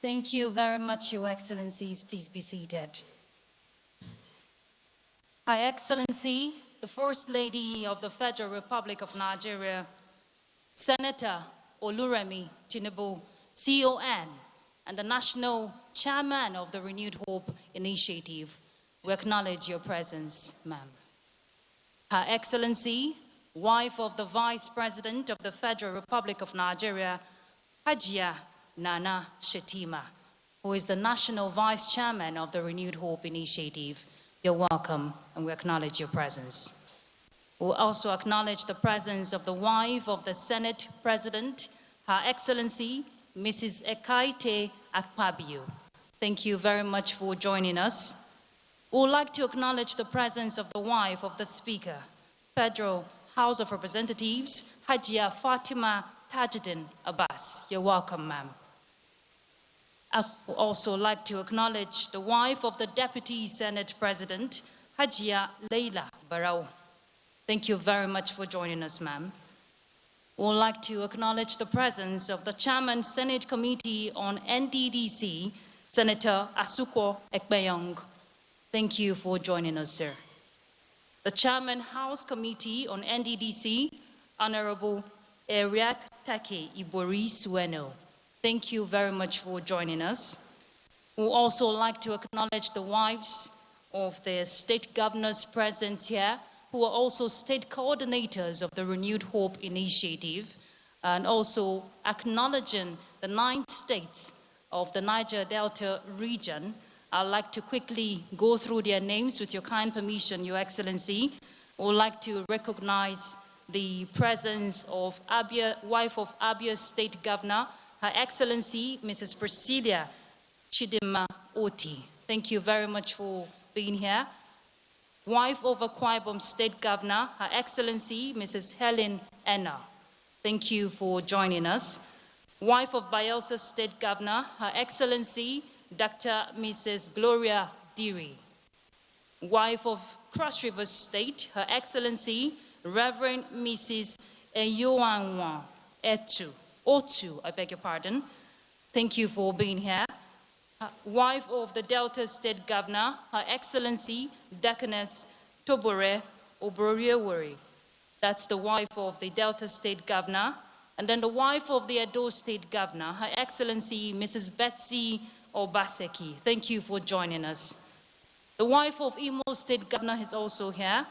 Thank you very much, Your Excellencies. Please be seated. High Excellency, the First Lady of the Federal Republic of Nigeria, Senator Oluremi Tinubu, CON, and the National Chairman of the Renewed Hope Initiative, we acknowledge your presence, ma'am. Her Excellency, wife of the Vice President of the Federal Republic of Nigeria, Hajia Nana Shetima, who is the National Vice Chairman of the Renewed Hope Initiative, you're welcome, and we acknowledge your presence. We'll also acknowledge the presence of the wife of the Senate President, Her Excellency, Mrs. Ekaite Akpabio. Thank you very much for joining us. We would like to acknowledge the presence of the wife of the Speaker, Federal House of Representatives, Hajia Fatima Tajuddin Abbas. You're welcome, ma'am. I would also like to acknowledge the wife of the Deputy Senate President, Hajia Leila Barau. Thank you very much for joining us, ma'am. We would like to acknowledge the presence of the Chairman Senate Committee on NDDC, Senator Asuko Ekpeyong. Thank you for joining us, sir. The Chairman House Committee on NDDC, Honorable Eriak Take Ibori Sueno. Thank you very much for joining us. We would also like to acknowledge the wives of the state governors present here, who are also state coordinators of the Renewed Hope Initiative, and also acknowledging the 9 states of the Niger Delta region. I'd like to quickly go through their names with your kind permission, Your Excellency. I would like to recognize the presence of wife of Abia State Governor, Her Excellency, Mrs. Priscilla Chidima Oti. Thank you very much for being here. Wife of Akwa Ibom State Governor, Her Excellency, Mrs. Helen Enna. Thank you for joining us. Wife of Bayelsa State Governor, Her Excellency, Dr. Mrs. Gloria Diri. Wife of Cross River State, Her Excellency, Reverend Mrs. Eyoanwa Otu, I beg your pardon. Thank you for being here. Wife of the Delta State Governor, Her Excellency, Deaconess Tobore Obroriewori. That's the wife of the Delta State Governor. And then the wife of the Edo State Governor, Her Excellency, Mrs. Betsy Obaseki. Thank you for joining us. The wife of Imo State Governor is also here.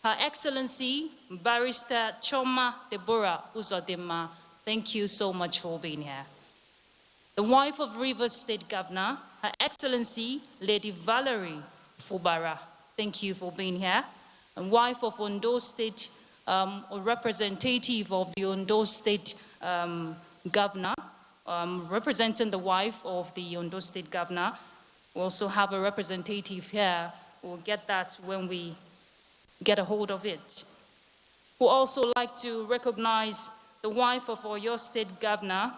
Her Excellency, Barrister Choma Deborah Uzodima. Thank you so much for being here. The wife of Rivers State Governor, Her Excellency, Lady Valerie Fubara. Thank you for being here. And wife of Ondo State, a representative of the Ondo State Governor, representing the wife of the Ondo State Governor. We also have a representative here. We'll get that when we get a hold of it. We'd also like to recognize the wife of Oyo State Governor,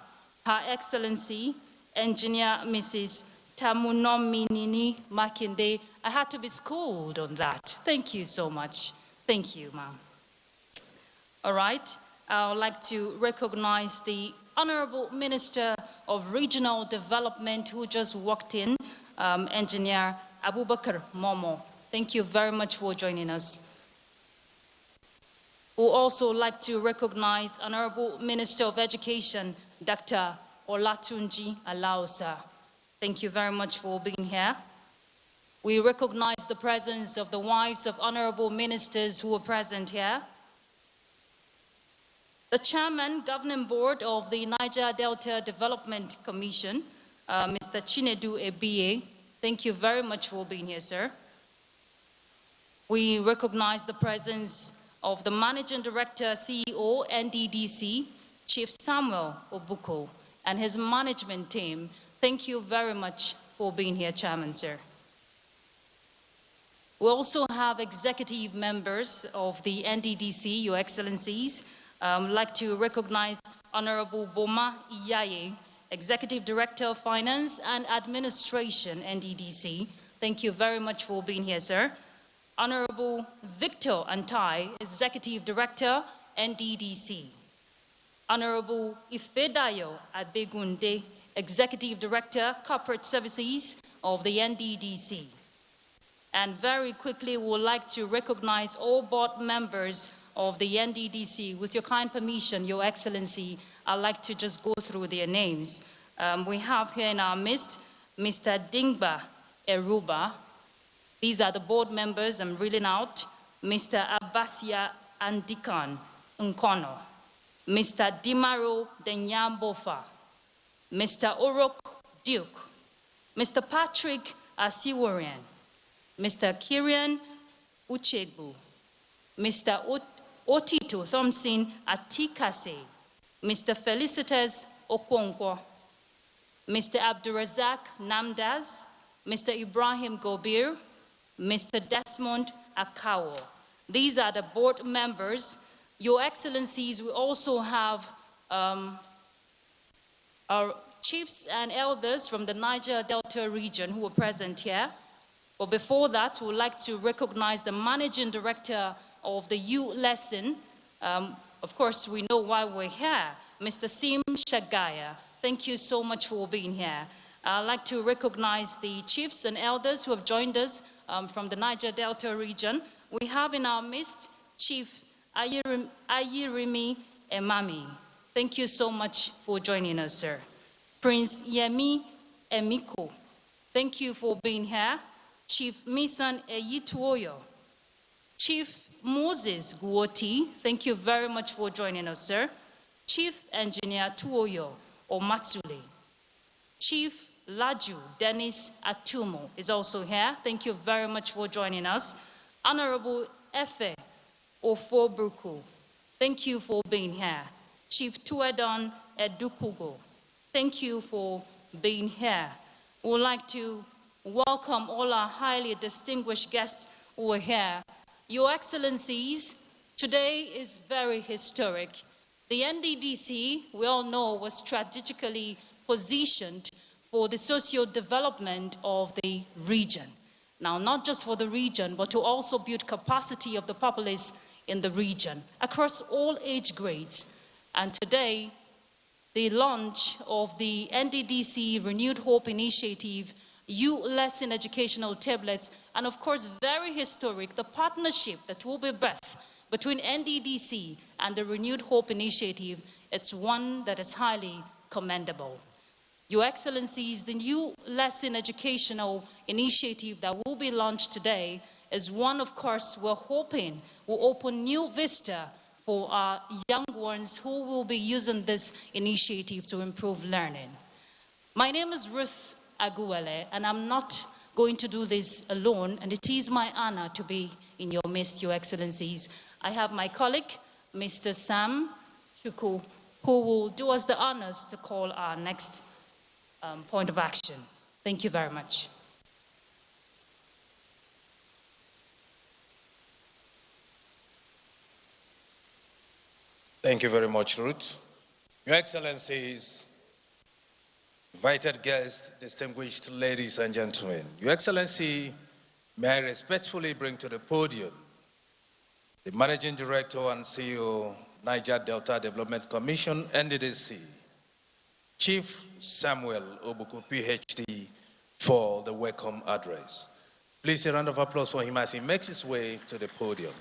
Her Excellency, Engineer Mrs. Tamunominini Makinde. I had to be schooled on that. Thank you so much. Thank you, ma'am. All right, I would like to recognize the Honorable Minister of Regional Development who just walked in, Engineer Abubakar Momo. Thank you very much for joining us. We'd also like to recognize Honorable Minister of Education, Dr. Olatunji Alaosa. Thank you very much for being here. We recognize the presence of the wives of honorable ministers who are present here. The Chairman, Governing Board of the Niger Delta Development Commission, Mr. Chinedu Ebiye. Thank you very much for being here, sir. We recognize the presence of the Managing Director, CEO, NDDC, Chief Samuel Obuko, and his management team. Thank you very much for being here, Chairman, sir. We also have executive members of the NDDC, Your Excellencies. I'd like to recognize Honorable Boma Iyaye, Executive Director of Finance and Administration, NDDC. Thank you very much for being here, sir. Honorable Victor Antai, Executive Director, NDDC. Honorable Ifedayo Abegunde, Executive Director, Corporate Services of the NDDC. And very quickly, we would like to recognize all board members of the NDDC. With your kind permission, Your Excellency, I'd like to just go through their names. We have here in our midst Mr. Dingba Eruba. These are the board members. I'm reading out. Mr. Abasia Andikan Nkono, Mr. Dimaro Denyambofa, Mr. Orok Duke, Mr. Patrick Asiwarian, Mr. Kirian Uchegbu, Mr. Otito Thompson Atikase, Mr. Felicitas Okonkwo, Mr. Abdurazak Namdaz, Mr. Ibrahim Gobir, Mr. Desmond Akawo. These are the board members. Your Excellencies, we also have our chiefs and elders from the Niger Delta region who are present here. But before that, we would like to recognize the Managing Director of the U Lesson. Of course, we know why we're here, Mr. Sim Shagaya. Thank you so much for being here. I'd like to recognize the chiefs and elders who have joined us from the Niger Delta region. We have in our midst Chief Ayirimi Emami. Thank you so much for joining us, sir. Prince Yemi Emiko. Thank you for being here. Chief Misan Eyituoyo. Chief Moses Guoti. Thank you very much for joining us, sir. Chief Engineer Tuoyo Omatsule. Chief Laju Dennis Atumo is also here. Thank you very much for joining us. Honorable Efe Ofobruku, thank you for being here. Chief Tuedon Edukugo, thank you for being here. We would like to welcome all our highly distinguished guests who are here. Your Excellencies, today is very historic. The NDDC, we all know, was strategically positioned for the socio-development of the region. Now, not just for the region, but to also build capacity of the populace in the region across all age grades. And today, the launch of the NDDC Renewed Hope Initiative, U Lesson Educational Tablets, and of course, very historic, the partnership that will be birthed between NDDC and the Renewed Hope Initiative, it's one that is highly commendable. Your Excellencies, the new lesson educational initiative that will be launched today is one, of course, we're hoping will open new vista for our young ones who will be using this initiative to improve learning. My name is Ruth Aguwele, and I'm not going to do this alone, and it is my honor to be in your midst, Your Excellencies. I have my colleague, Mr. Sam Chuku, who will do us the honors to call our next point of action. Thank you very much. Thank you very much, Ruth. Your Excellencies, invited guests, distinguished ladies and gentlemen. Your Excellency, may I respectfully bring to the podium the Managing Director and CEO, Niger Delta Development Commission, NDDC, Chief Samuel Obuku, PhD, for the welcome address. Please a round of applause for him as he makes his way to the podium.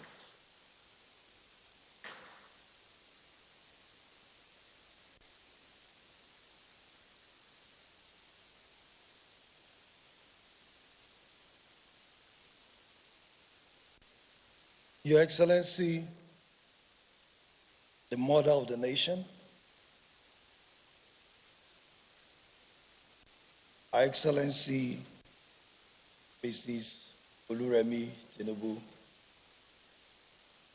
Your Excellency, the mother of the nation, Her Excellency, Mrs. Oluremi Tinubu,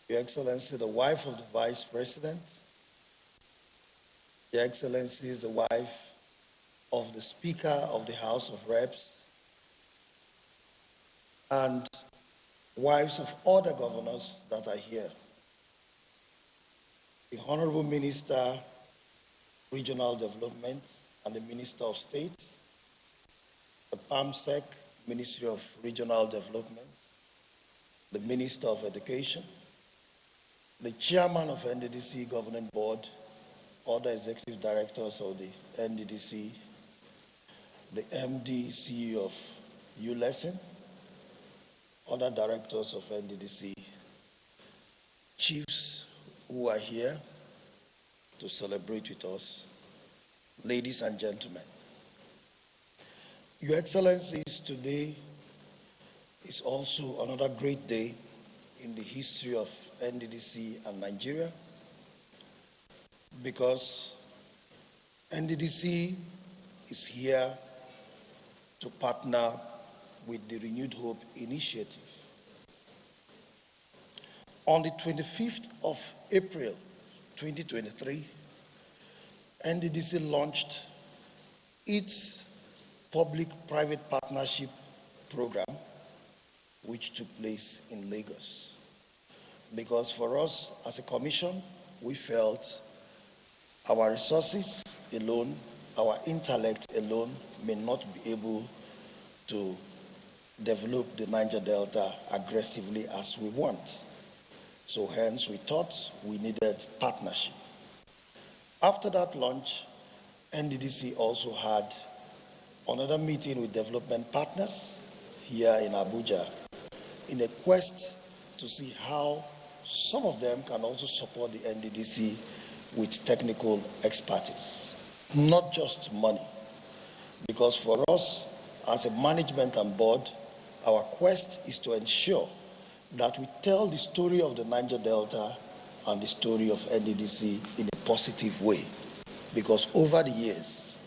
Your Excellency, the wife of the Vice President, Your Excellency is the wife of the Speaker of the House of Reps, and wives of other governors that are here. The Honorable Minister, Regional Development, and the Minister of State, the PAMSEC, Ministry of Regional Development, the Minister of Education, the Chairman of NDDC Governing Board, other executive directors of the NDDC, the MD, CEO of ULESSON, other directors of NDDC, chiefs who are here to celebrate with us, ladies and gentlemen. Your Excellencies, today is also another great day in the history of NDDC and Nigeria, because NDDC is here to partner with the Renewed Hope Initiative. On the 25th of April 2023, NDDC launched its public-private partnership program, which took place in Lagos. Because for us as a commission, we felt our resources alone, our intellect alone may not be able to develop the Niger Delta aggressively as we want. So hence we thought we needed partnership. After that launch, NDDC also had another meeting with development partners here in Abuja in a quest to see how some of them can also support the NDDC with technical expertise, not just money. Because for us, as a management and board, our quest is to ensure that we tell the story of the Niger Delta and the story of NDDC in a positive way. Because over the years,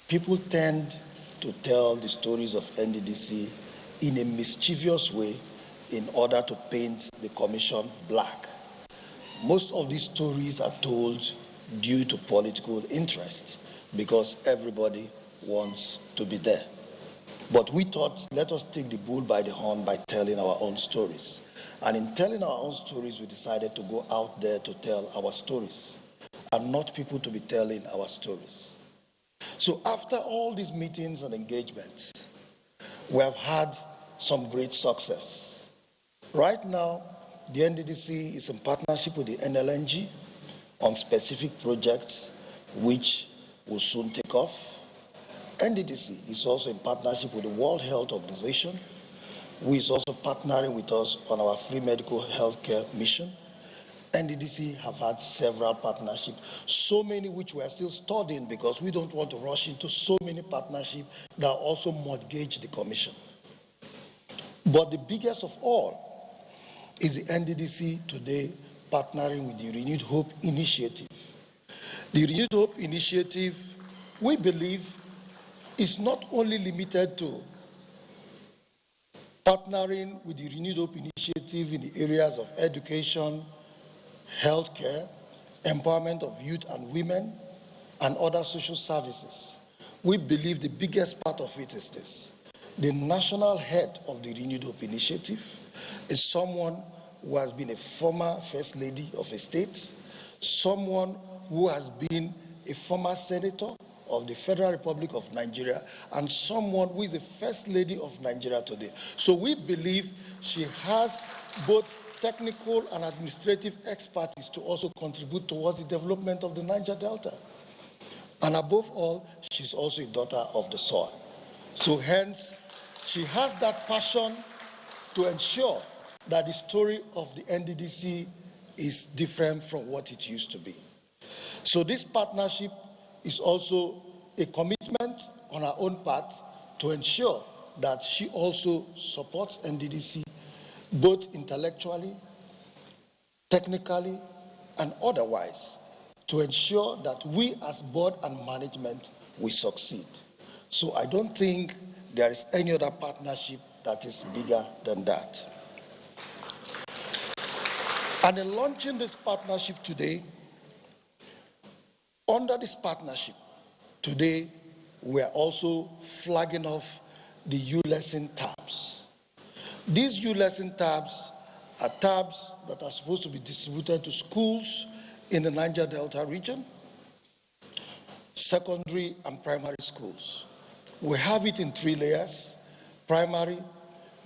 people tend to tell the stories of NDDC in a mischievous way in order to paint the commission black. Most of these stories are told due to political interest because everybody wants to be there. But we thought, let us take the bull by the horn by telling our own stories. And in telling our own stories, we decided to go out there to tell our stories and not people to be telling our stories. So after all these meetings and engagements, we have had some great success. Right now, the NDDC is in partnership with the NLNG on specific projects which will soon take off. NDDC is also in partnership with the World Health Organization, who is also partnering with us on our free medical health care mission. NDDC have had several partnerships, so many which we are still studying because we don't want to rush into so many partnerships that also mortgage the commission. But the biggest of all is the NDDC today partnering with the Renewed Hope Initiative. The Renewed Hope Initiative, we believe, is not only limited to partnering with the Renewed Hope Initiative in the areas of education, healthcare, empowerment of youth and women, and other social services. We believe the biggest part of it is this. The national head of the Renewed Hope Initiative is someone who has been a former First Lady of a state, someone who has been a former senator of the Federal Republic of Nigeria, and someone who is the First Lady of Nigeria today. So we believe she has both technical and administrative expertise to also contribute towards the development of the Niger Delta. And above all, she's also a daughter of the soil. So hence, she has that passion to ensure that the story of the NDDC is different from what it used to be. So this partnership is also a commitment on our own part to ensure that she also supports NDDC both intellectually, technically, and otherwise to ensure that we as board and management will succeed. So I don't think there is any other partnership that is bigger than that. And in launching this partnership today, under this partnership, today we are also flagging off the ULESSON tabs. These ULESSON tabs are tabs that are supposed to be distributed to schools in the Niger Delta region, secondary and primary schools. We have it in 3 layers: primary,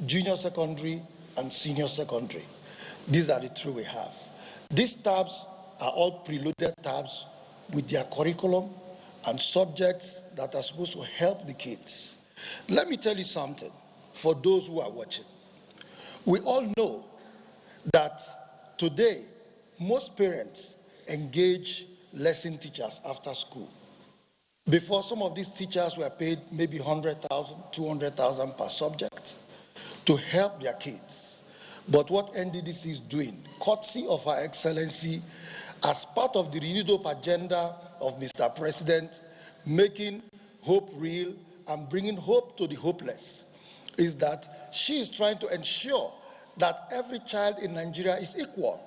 junior secondary, and senior secondary. These are the 3 we have. These tabs are all preloaded tabs with their curriculum, and subjects that are supposed to help the kids. Let me tell you something for those who are watching. We all know that today most parents engage lesson teachers after school. Before, some of these teachers were paid maybe 100,000, 200,000 per subject to help their kids. But what NDDC is doing, courtesy of Her Excellency, as part of the renewed hope agenda of Mr. President, making hope real and bringing hope to the hopeless, is that she is trying to ensure that every child in Nigeria is equal.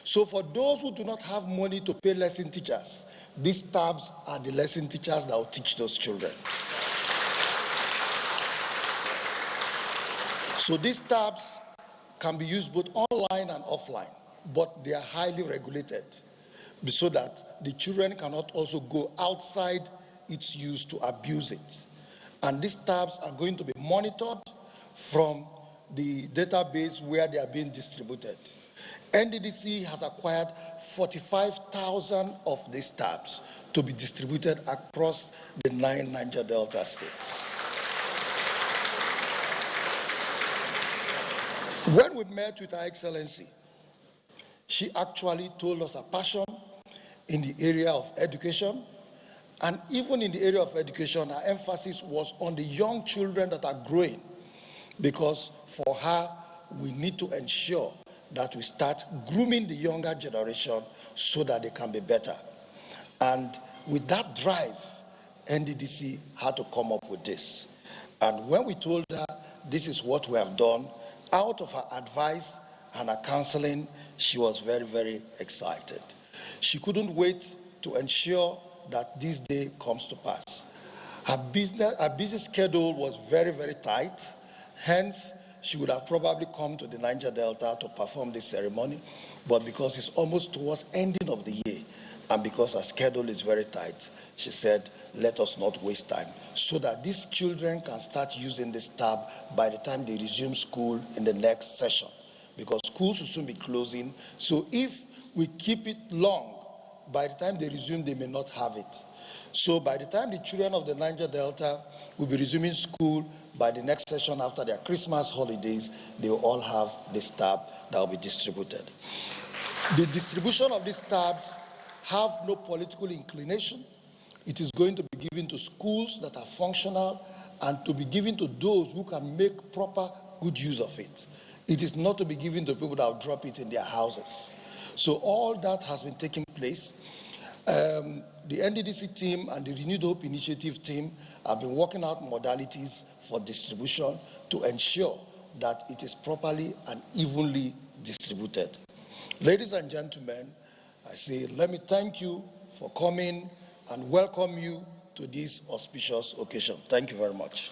So for those who do not have money to pay lesson teachers, these tabs are the lesson teachers that will teach those children. So these tabs can be used both online and offline, but they are highly regulated so that the children cannot also go outside its use to abuse it. And these tabs are going to be monitored from the database where they are being distributed. NDDC has acquired 45,000 of these tabs to be distributed across the 9 Niger Delta states. When we met with Her Excellency, she actually told us her passion in the area of education, and even in the area of education, her emphasis was on the young children that are growing, because for her, we need to ensure that we start grooming the younger generation so that they can be better. And with that drive, NDDC had to come up with this. And when we told her this is what we have done, out of her advice and her counseling, she was very, very excited. She couldn't wait to ensure that this day comes to pass. Her busy schedule was very, very tight. Hence, she would have probably come to the Niger Delta to perform this ceremony, but because it's almost towards ending of the year, and because her schedule is very tight, she said, let us not waste time, so that these children can start using this tab by the time they resume school in the next session, because schools will soon be closing. So if we keep it long, by the time they resume, they may not have it. So by the time the children of the Niger Delta will be resuming school, by the next session after their Christmas holidays, they will all have this tab that will be distributed. The distribution of these tabs have no political inclination. It is going to be given to schools that are functional and to be given to those who can make proper, good use of it. It is not to be given to people that will drop it in their houses. So all that has been taking place. The NDDC team and the Renewed Hope Initiative team have been working out modalities for distribution to ensure that it is properly and evenly distributed. Ladies and gentlemen, I say, let me thank you for coming and welcome you to this auspicious occasion. Thank you very much.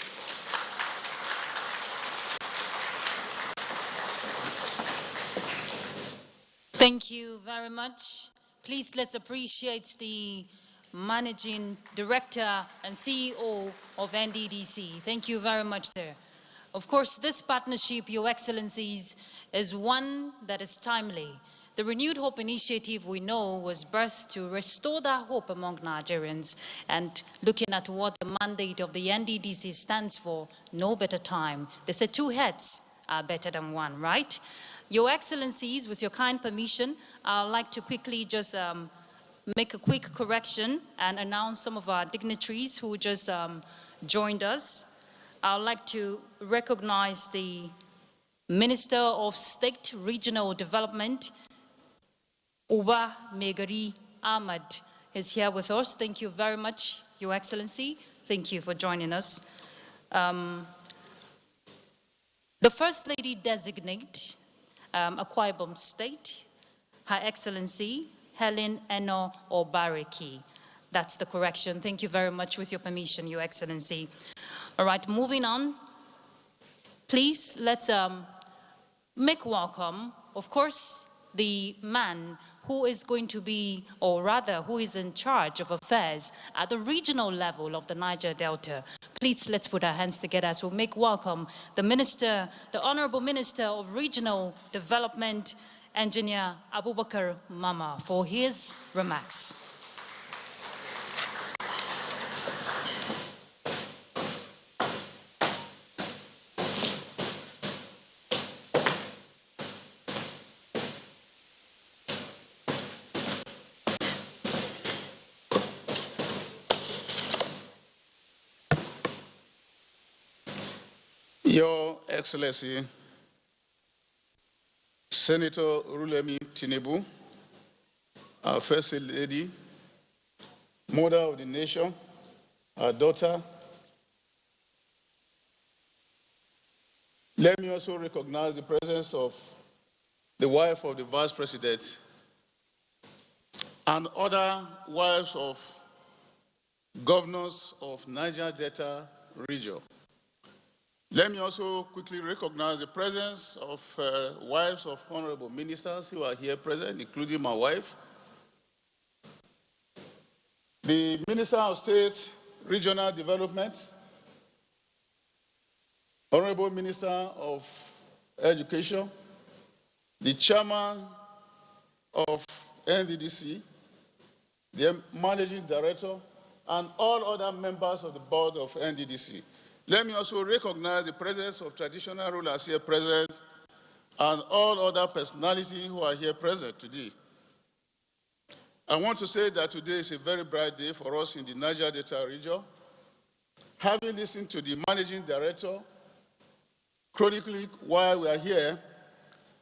Thank you very much. Please let's appreciate the Managing Director and CEO of NDDC. Thank you very much, sir. Of course, this partnership, Your Excellencies, is one that is timely. The Renewed Hope Initiative, we know, was birthed to restore that hope among Nigerians, and looking at what the mandate of the NDDC stands for, no better time. They say 2 heads are better than 1, right? Your Excellencies, with your kind permission, I'd like to quickly just make a quick correction and announce some of our dignitaries who just joined us. I'd like to recognize the Minister of State Regional Development, Uba Megari Ahmad, is here with us. Thank you very much, Your Excellency. Thank you for joining us. The First Lady Designate, Akwa Ibom State, Her Excellency Helen Eno Obareki. That's the correction. Thank you very much, with your permission, Your Excellency. All right, moving on. Please, let's make welcome, of course, the man who is going to be, or rather, who is in charge of affairs at the regional level of the Niger Delta. Please, let's put our hands together as we make welcome the Minister, the Honorable Minister of Regional Development, Engineer Abubakar Mama, for his remarks. Your Excellency, Senator Rulemi Tinubu, our First Lady, Mother of the Nation, our daughter. Let me also recognize the presence of the wife of the Vice President and other wives of governors of Niger Delta region. Let me also quickly recognize the presence of wives of honorable ministers who are here present, including my wife. The Minister of State, Regional Development, Honorable Minister of Education, the Chairman of NDDC, the Managing Director, and all other members of the board of NDDC. Let me also recognize the presence of traditional rulers here present and all other personalities who are here present today. I want to say that today is a very bright day for us in the Niger Delta region. Having listened to the Managing Director chronically while we are here,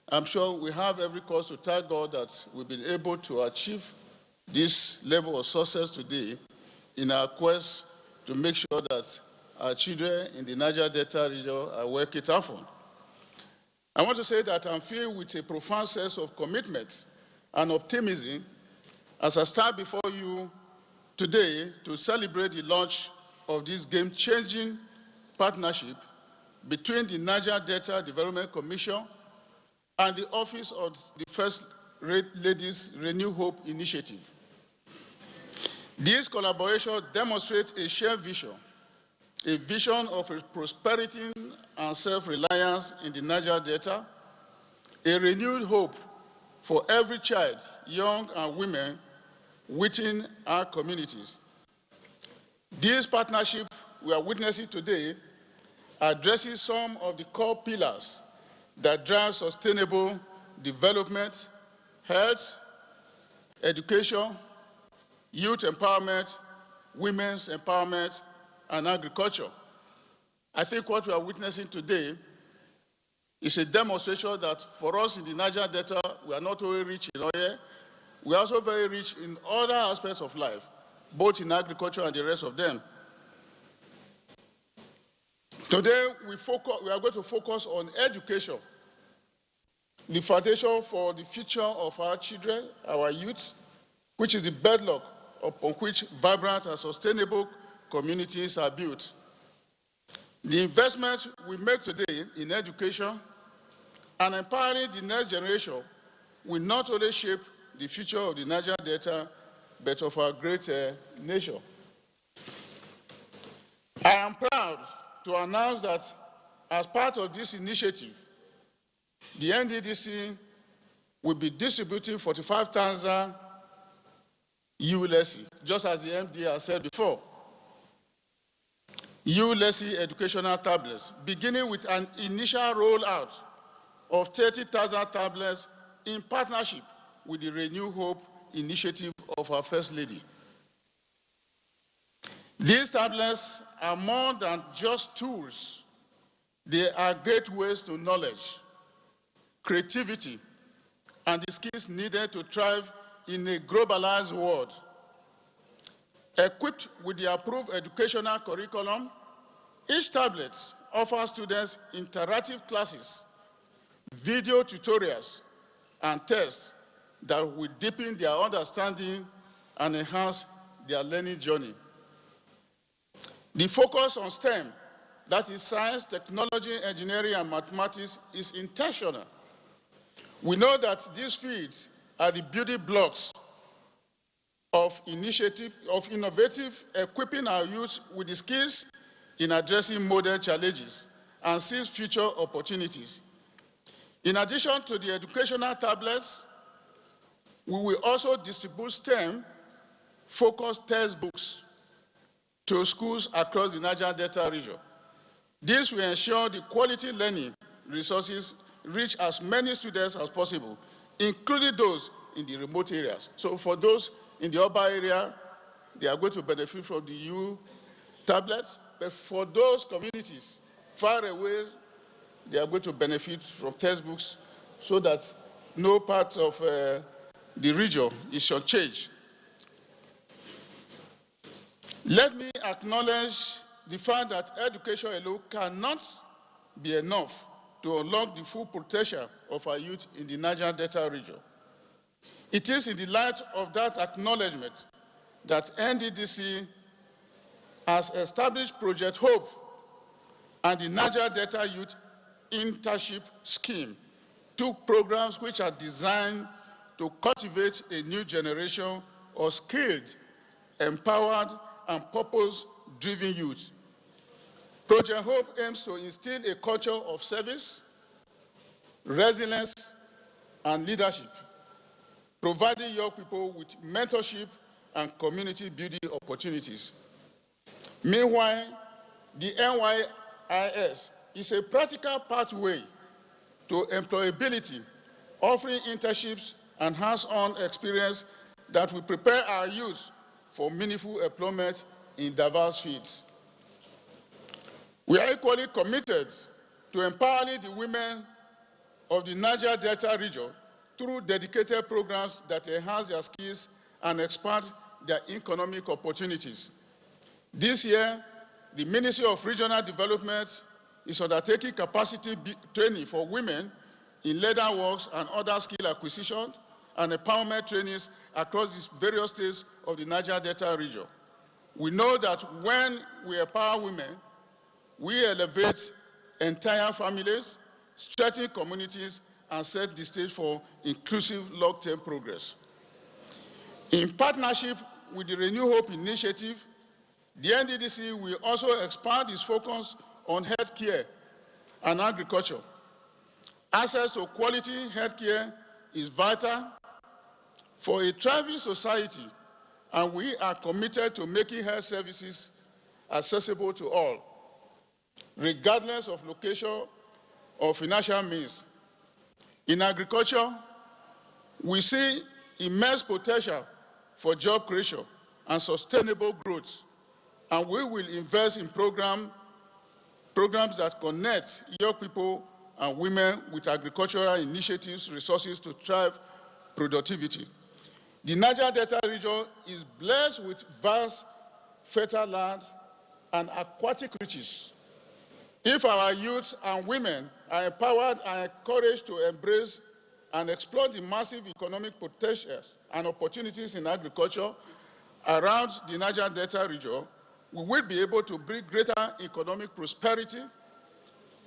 I'm sure we have every cause to thank God that we've been able to achieve this level of success today in our quest to make sure that our children in the Niger Delta region are well catered for. I want to say that I'm filled with a profound sense of commitment and optimism as I stand before you today to celebrate the launch of this game-changing partnership between the Niger Delta Development Commission and the Office of the First Lady's Renew Hope Initiative. This collaboration demonstrates a shared vision, a vision of prosperity and self-reliance in the Niger Delta, a renewed hope for every child, young and women within our communities. This partnership we are witnessing today addresses some of the core pillars that drive sustainable development, health, education, youth empowerment, women's empowerment, and agriculture. I think what we are witnessing today is a demonstration that for us in the Niger Delta, we are not only rich in oil, we are also very rich in other aspects of life, both in agriculture and the rest of them. Today, we are going to focus on education, the foundation for the future of our children, our youth, which is the bedrock upon which vibrant and sustainable communities are built. The investment we make today in education and empowering the next generation will not only shape the future of the Niger Delta, but of our great nation. I am proud to announce that as part of this initiative, the NDDC will be distributing 45,000 ULSE, just as the MD has said before. ULSE educational tablets, beginning with an initial rollout of 30,000 tablets in partnership with the Renew Hope initiative of our First Lady. These tablets are more than just tools. They are gateways to knowledge, creativity, and the skills needed to thrive in a globalized world. Equipped with the approved educational curriculum, each tablet offers students interactive classes, video tutorials, and tests that will deepen their understanding and enhance their learning journey. The focus on STEM, that is science, technology, engineering, and mathematics, is intentional. We know that these fields are the building blocks of innovative, equipping our youth with the skills in addressing modern challenges and seize future opportunities. In addition to the educational tablets, we will also distribute STEM-focused textbooks to schools across the Niger Delta region. This will ensure the quality learning resources reach as many students as possible, including those in the remote areas. So for those in the urban area, they are going to benefit from the U tablets, but for those communities far away, they are going to benefit from textbooks so that no part of the region is shortchanged. Let me acknowledge the fact that education alone cannot be enough to unlock the full potential of our youth in the Niger Delta region. It is in the light of that acknowledgement that NDDC has established Project Hope and the Niger Delta Youth Internship Scheme, two programs which are designed to cultivate a new generation of skilled, empowered, and purpose-driven youth. Project Hope aims to instill a culture of service, resilience, and leadership, providing young people with mentorship and community-building opportunities. Meanwhile, the NYIS is a practical pathway to employability, offering internships and hands-on experience that will prepare our youth for meaningful employment in diverse fields. We are equally committed to empowering the women of the Niger Delta region through dedicated programs that enhance their skills and expand their economic opportunities. This year, the Ministry of Regional Development is undertaking capacity training for women in leather works and other skill acquisition and empowerment trainings across the various states of the Niger Delta region. We know that when we empower women, we elevate entire families, strengthen communities, and set the stage for inclusive long-term progress. In partnership with the Renew Hope initiative, the NDDC will also expand its focus on healthcare and agriculture. Access to quality healthcare is vital for a thriving society, and we are committed to making health services accessible to all, regardless of location or financial means. In agriculture, we see immense potential for job creation and sustainable growth, and we will invest in programs that connect young people and women with agricultural initiatives, resources to drive productivity. The Niger Delta region is blessed with vast fertile land and aquatic riches. If our youth and women are empowered and encouraged to embrace and explore the massive economic potentials and opportunities in agriculture around the Niger Delta region, we will be able to bring greater economic prosperity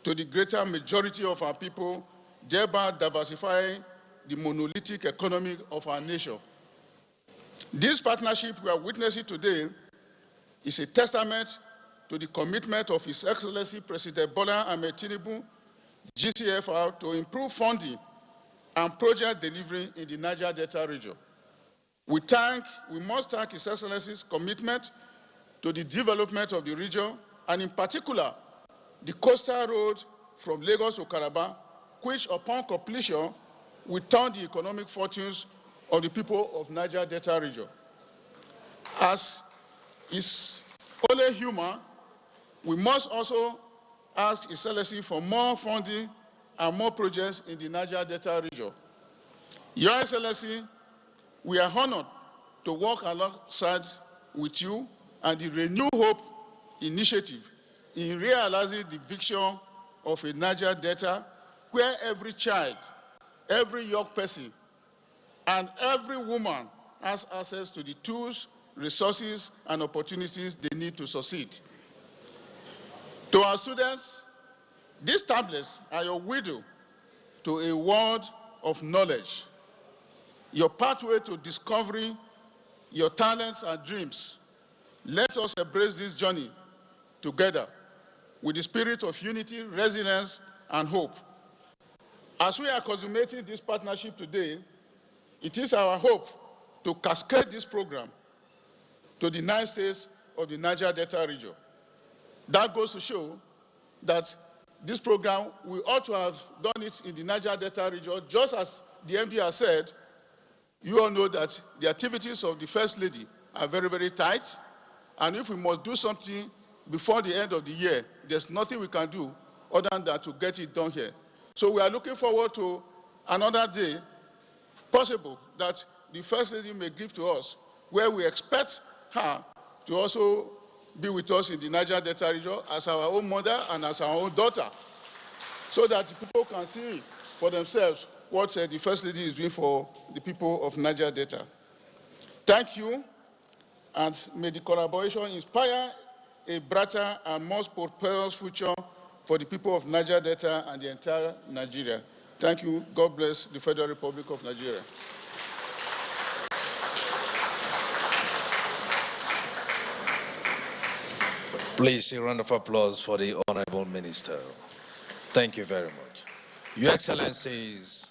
to the greater majority of our people, thereby diversifying the monolithic economy of our nation. This partnership we are witnessing today is a testament to the commitment of His Excellency President Bola Ahmed Tinubu, GCFR, to improve funding and project delivery in the Niger Delta region. We must thank His Excellency's commitment to the development of the region, and in particular, the coastal road from Lagos to Calabar, which upon completion will turn the economic fortunes of the people of Niger Delta region. As is only human, we must also ask His Excellency for more funding and more projects in the Niger Delta region. Your Excellency, we are honored to work alongside with you and the Renew Hope initiative in realizing the vision of a Niger Delta where every child, every young person, and every woman has access to the tools, resources, and opportunities they need to succeed. To our students, these tablets are your window to a world of knowledge, your pathway to discovery, your talents and dreams. Let us embrace this journey together with the spirit of unity, resilience, and hope. As we are consummating this partnership today, it is our hope to cascade this program to the 9 states of the Niger Delta region. That goes to show that this program, we ought to have done it in the Niger Delta region, just as the MD has said. You all know that the activities of the First Lady are very, very tight, and if we must do something before the end of the year. There's nothing we can do other than to get it done here. So we are looking forward to another day, possible, that the First Lady may give to us, where we expect her to also be with us in the Niger Delta region as our own mother and as our own daughter, so that people can see for themselves what the First Lady is doing for the people of Niger Delta. Thank you, and may the collaboration inspire a brighter and more prosperous future for the people of Niger Delta and the entire Nigeria. Thank you. God bless the Federal Republic of Nigeria. Please, a round of applause for the Honorable Minister. Thank you very much. Your Excellencies,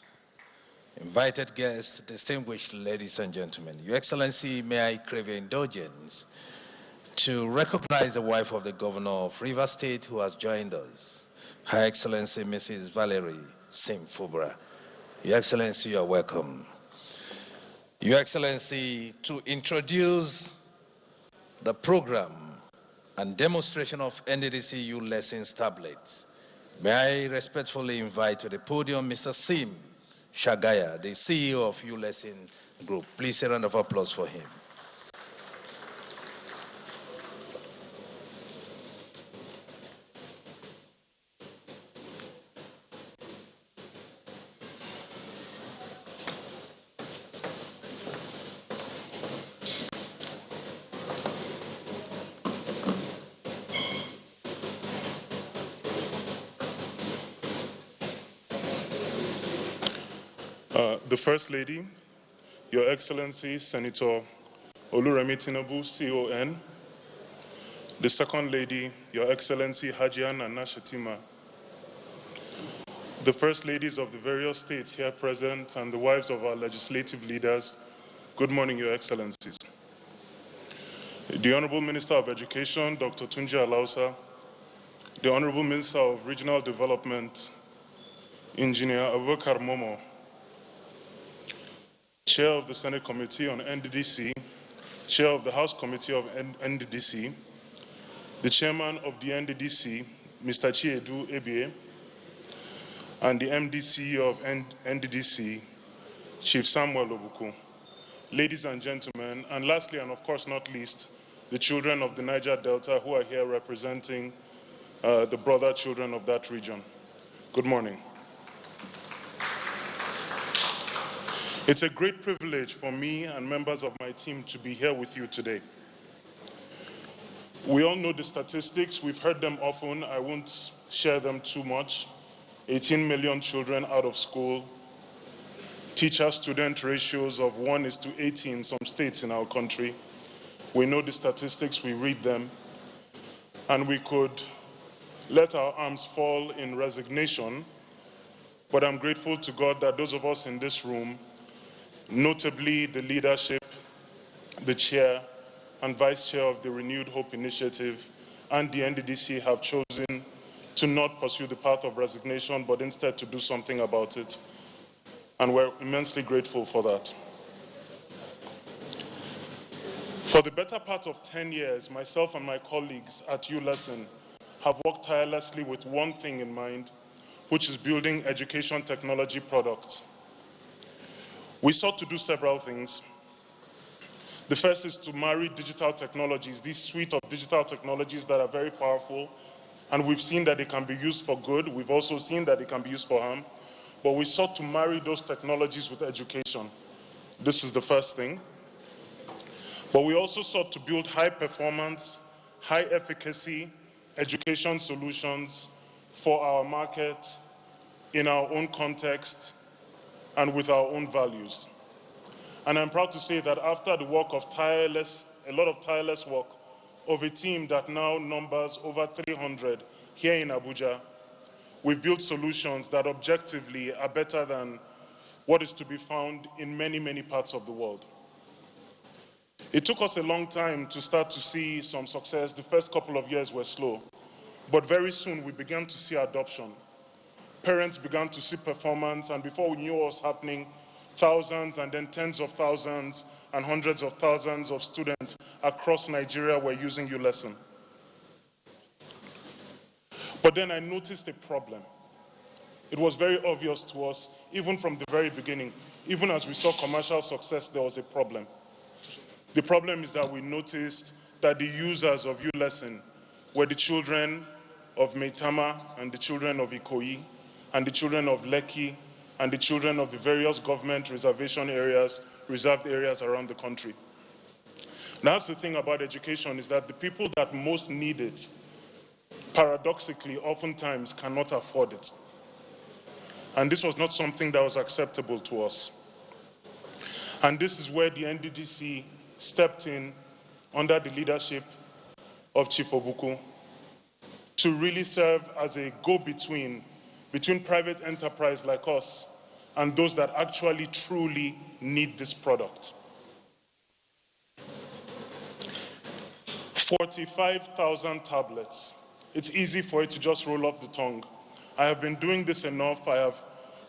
invited guests, distinguished ladies and gentlemen, Your Excellency, may I crave your indulgence to recognize the wife of the Governor of Rivers State who has joined us, Her Excellency Mrs. Valerie Simfubra. Your Excellency, you are welcome. Your Excellency, to introduce the program and demonstration of NDDC U lessons tablets, may I respectfully invite to the podium Mr. Sim Shagaya, the CEO of U Lesson Group. Please a round of applause for him. The First Lady, Your Excellency Senator Oluremi Tinubu, CON, the Second Lady, Your Excellency Hajian Nana Shetima, the First Ladies of the various states here present, and the wives of our legislative leaders, good morning, Your Excellencies. The Honorable Minister of Education, Dr. Tunji Alausa, the Honorable Minister of Regional Development, Engineer Abubakar Momo, Chair of the Senate Committee on NDDC, Chair of the House Committee of NDDC, the Chairman of the NDDC, Mr. Chiedu Ebie, and the MDC of NDDC, Chief Samuel Obuku. Ladies and gentlemen, and lastly and of course not least, the children of the Niger Delta who are here representing the brother children of that region. Good morning. It's a great privilege for me and members of my team to be here with you today. We all know the statistics. We've heard them often. I won't share them too much. 18 million children out of school. Teacher-student ratios of 1:80 in some states in our country. We know the statistics. We read them. And we could let our arms fall in resignation. But I'm grateful to God that those of us in this room, notably the leadership, the chair and vice chair of the Renewed Hope Initiative and the NDDC, have chosen to not pursue the path of resignation, but instead to do something about it. And we're immensely grateful for that. For the better part of 10 years, myself and my colleagues at ULesson have worked tirelessly with one thing in mind, which is building education technology products. We sought to do several things. The first is to marry digital technologies, this suite of digital technologies that are very powerful, and we've seen that they can be used for good. We've also seen that they can be used for harm, but we sought to marry those technologies with education. This is the first thing. But we also sought to build high-performance, high-efficacy education solutions for our market, in our own context, and with our own values. And I'm proud to say that after the work of a lot of tireless work of a team that now numbers over 300 here in Abuja, we've built solutions that objectively are better than what is to be found in many, many parts of the world. It took us a long time to start to see some success. The first couple of years were slow, but very soon we began to see adoption. Parents began to see performance, and before we knew what was happening, thousands and then tens of thousands and hundreds of thousands of students across Nigeria were using ULesson. But then I noticed a problem. It was very obvious to us, even from the very beginning. Even as we saw commercial success, there was a problem. The problem is that we noticed that the users of ULesson were the children of Maitama and the children of Ikoyi and the children of Lekki and the children of the various government reservation areas, reserved areas around the country. Now, that's the thing about education, is that the people that most need it, paradoxically, oftentimes cannot afford it. And this was not something that was acceptable to us. And this is where the NDDC stepped in under the leadership of Chief Obuku to really serve as a go-between between private enterprise like us and those that actually truly need this product. 45,000 tablets. It's easy for it to just roll off the tongue. I have been doing this enough. I have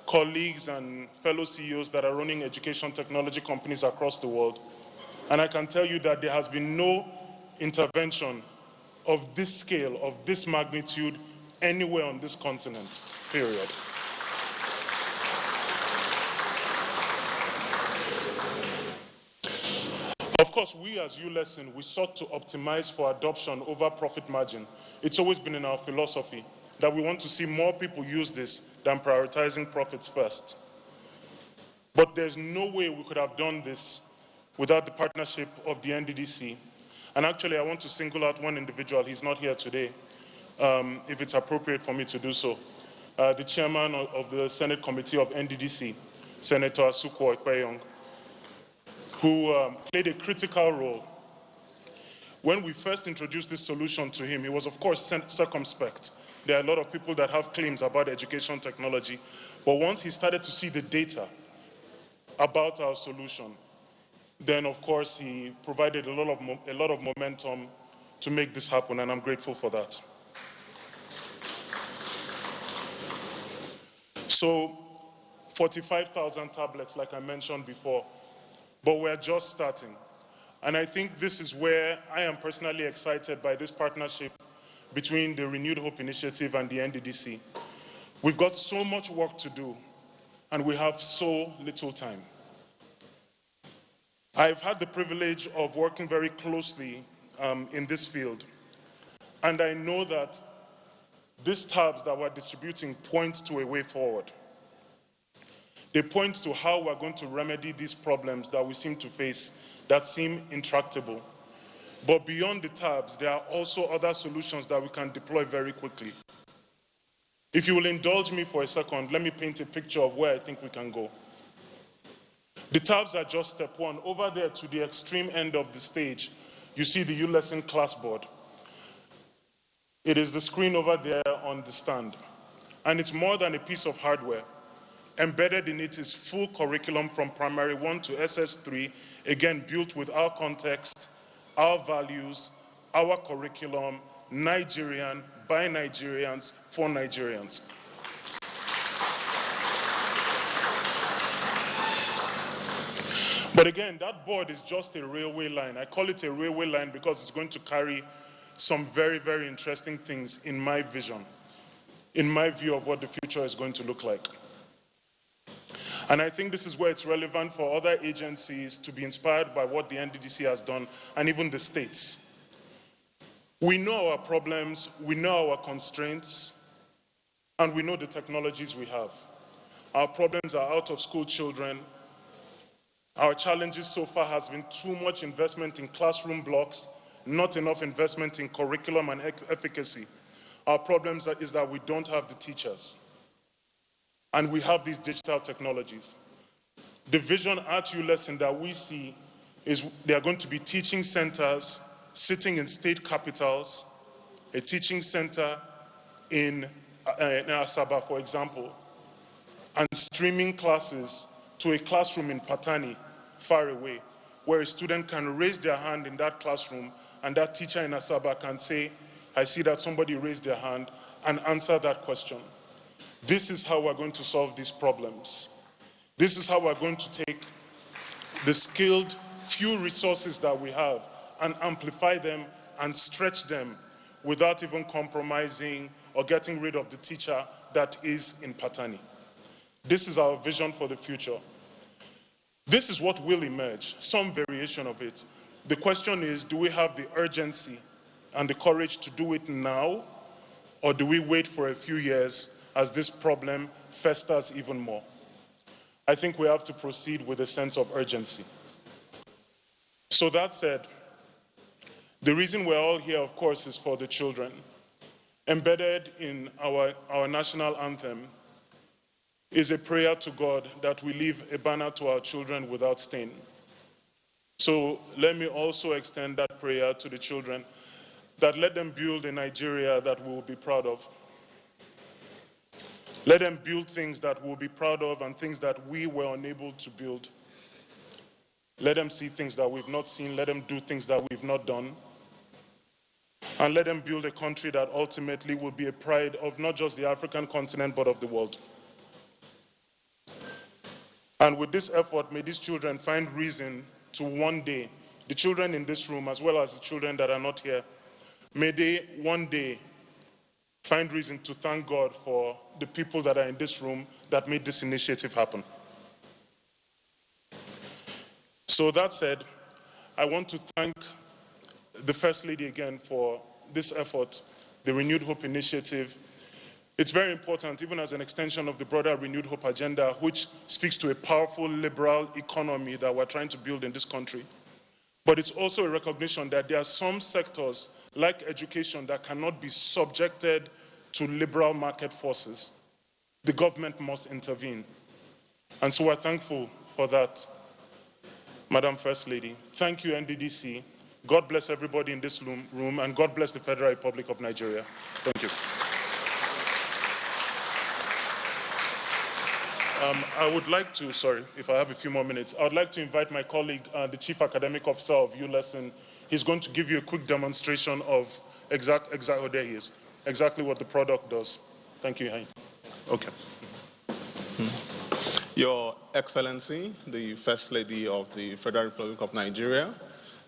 colleagues and fellow CEOs that are running education technology companies across the world. And I can tell you that there has been no intervention of this scale, of this magnitude, anywhere on this continent, period. Of course, we as ULesson, we sought to optimize for adoption over profit margin. It's always been in our philosophy that we want to see more people use this than prioritizing profits first. But there's no way we could have done this without the partnership of the NDDC. And actually, I want to single out one individual. He's not here today, if it's appropriate for me to do so. The chairman of the Senate Committee of NDDC, Senator Asukwo Ekpeyong, who played a critical role. When we first introduced this solution to him, he was, of course, circumspect. There are a lot of people that have claims about education technology. But once he started to see the data about our solution, then, of course, he provided a lot of momentum to make this happen, and I'm grateful for that. So, 45,000 tablets, like I mentioned before, but we're just starting. And I think this is where I am personally excited by this partnership between the Renewed Hope Initiative and the NDDC. We've got so much work to do, and we have so little time. I've had the privilege of working very closely in this field, and I know that these tabs that we're distributing point to a way forward. They point to how we're going to remedy these problems that we seem to face that seem intractable. But beyond the tabs, there are also other solutions that we can deploy very quickly. If you will indulge me for a second, let me paint a picture of where I think we can go. The tabs are just step one. Over there to the extreme end of the stage, you see the ULesson class board. It is the screen over there on the stand. And it's more than a piece of hardware. Embedded in it is full curriculum from primary 1 to SS3, again built with our context, our values, our curriculum, Nigerian, by Nigerians, for Nigerians. But again, that board is just a railway line. I call it a railway line because it's going to carry some very, very interesting things in my vision, in my view of what the future is going to look like. And I think this is where it's relevant for other agencies to be inspired by what the NDDC has done, and even the states. We know our problems, we know our constraints, and we know the technologies we have. Our problems are out of school children. Our challenges so far has been too much investment in classroom blocks, not enough investment in curriculum and efficacy. Our problems is that we don't have the teachers. And we have these digital technologies. The vision at ULesson that we see is there are going to be teaching centers sitting in state capitals, a teaching center in Asaba, for example, and streaming classes to a classroom in Patani, far away, where a student can raise their hand in that classroom and that teacher in Asaba can say, I see that somebody raised their hand, and answer that question. This is how we're going to solve these problems. This is how we're going to take the skilled few resources that we have and amplify them and stretch them without even compromising or getting rid of the teacher that is in Patani. This is our vision for the future. This is what will emerge, some variation of it. The question is, do we have the urgency and the courage to do it now, or do we wait for a few years as this problem festers even more? I think we have to proceed with a sense of urgency. So that said, the reason we're all here, of course, is for the children. Embedded in our national anthem is a prayer to God that we leave a banner to our children without stain. So let me also extend that prayer to the children, that let them build a Nigeria that we will be proud of. Let them build things that we'll be proud of and things that we were unable to build. Let them see things that we've not seen. Let them do things that we've not done. And let them build a country that ultimately will be a pride of not just the African continent, but of the world. And with this effort, may these children find reason to one day, the children in this room, as well as the children that are not here, may they one day find reason to thank God for the people that are in this room that made this initiative happen. So that said, I want to thank the First Lady again for this effort, the Renewed Hope Initiative. It's very important, even as an extension of the broader Renewed Hope agenda, which speaks to a powerful liberal economy that we're trying to build in this country. But it's also a recognition that there are some sectors, like education, that cannot be subjected to liberal market forces. The government must intervene. And so we're thankful for that, Madam First Lady. Thank you, NDDC. God bless everybody in this room, and God bless the Federal Republic of Nigeria. Thank you. I would like to, sorry, if I have a few more minutes, I would like to invite my colleague, the Chief Academic Officer of ULESSON. He's going to give you a quick demonstration of oh, there he is, exactly what the product does. Thank you, Hein. Okay. Your Excellency, the First Lady of the Federal Republic of Nigeria,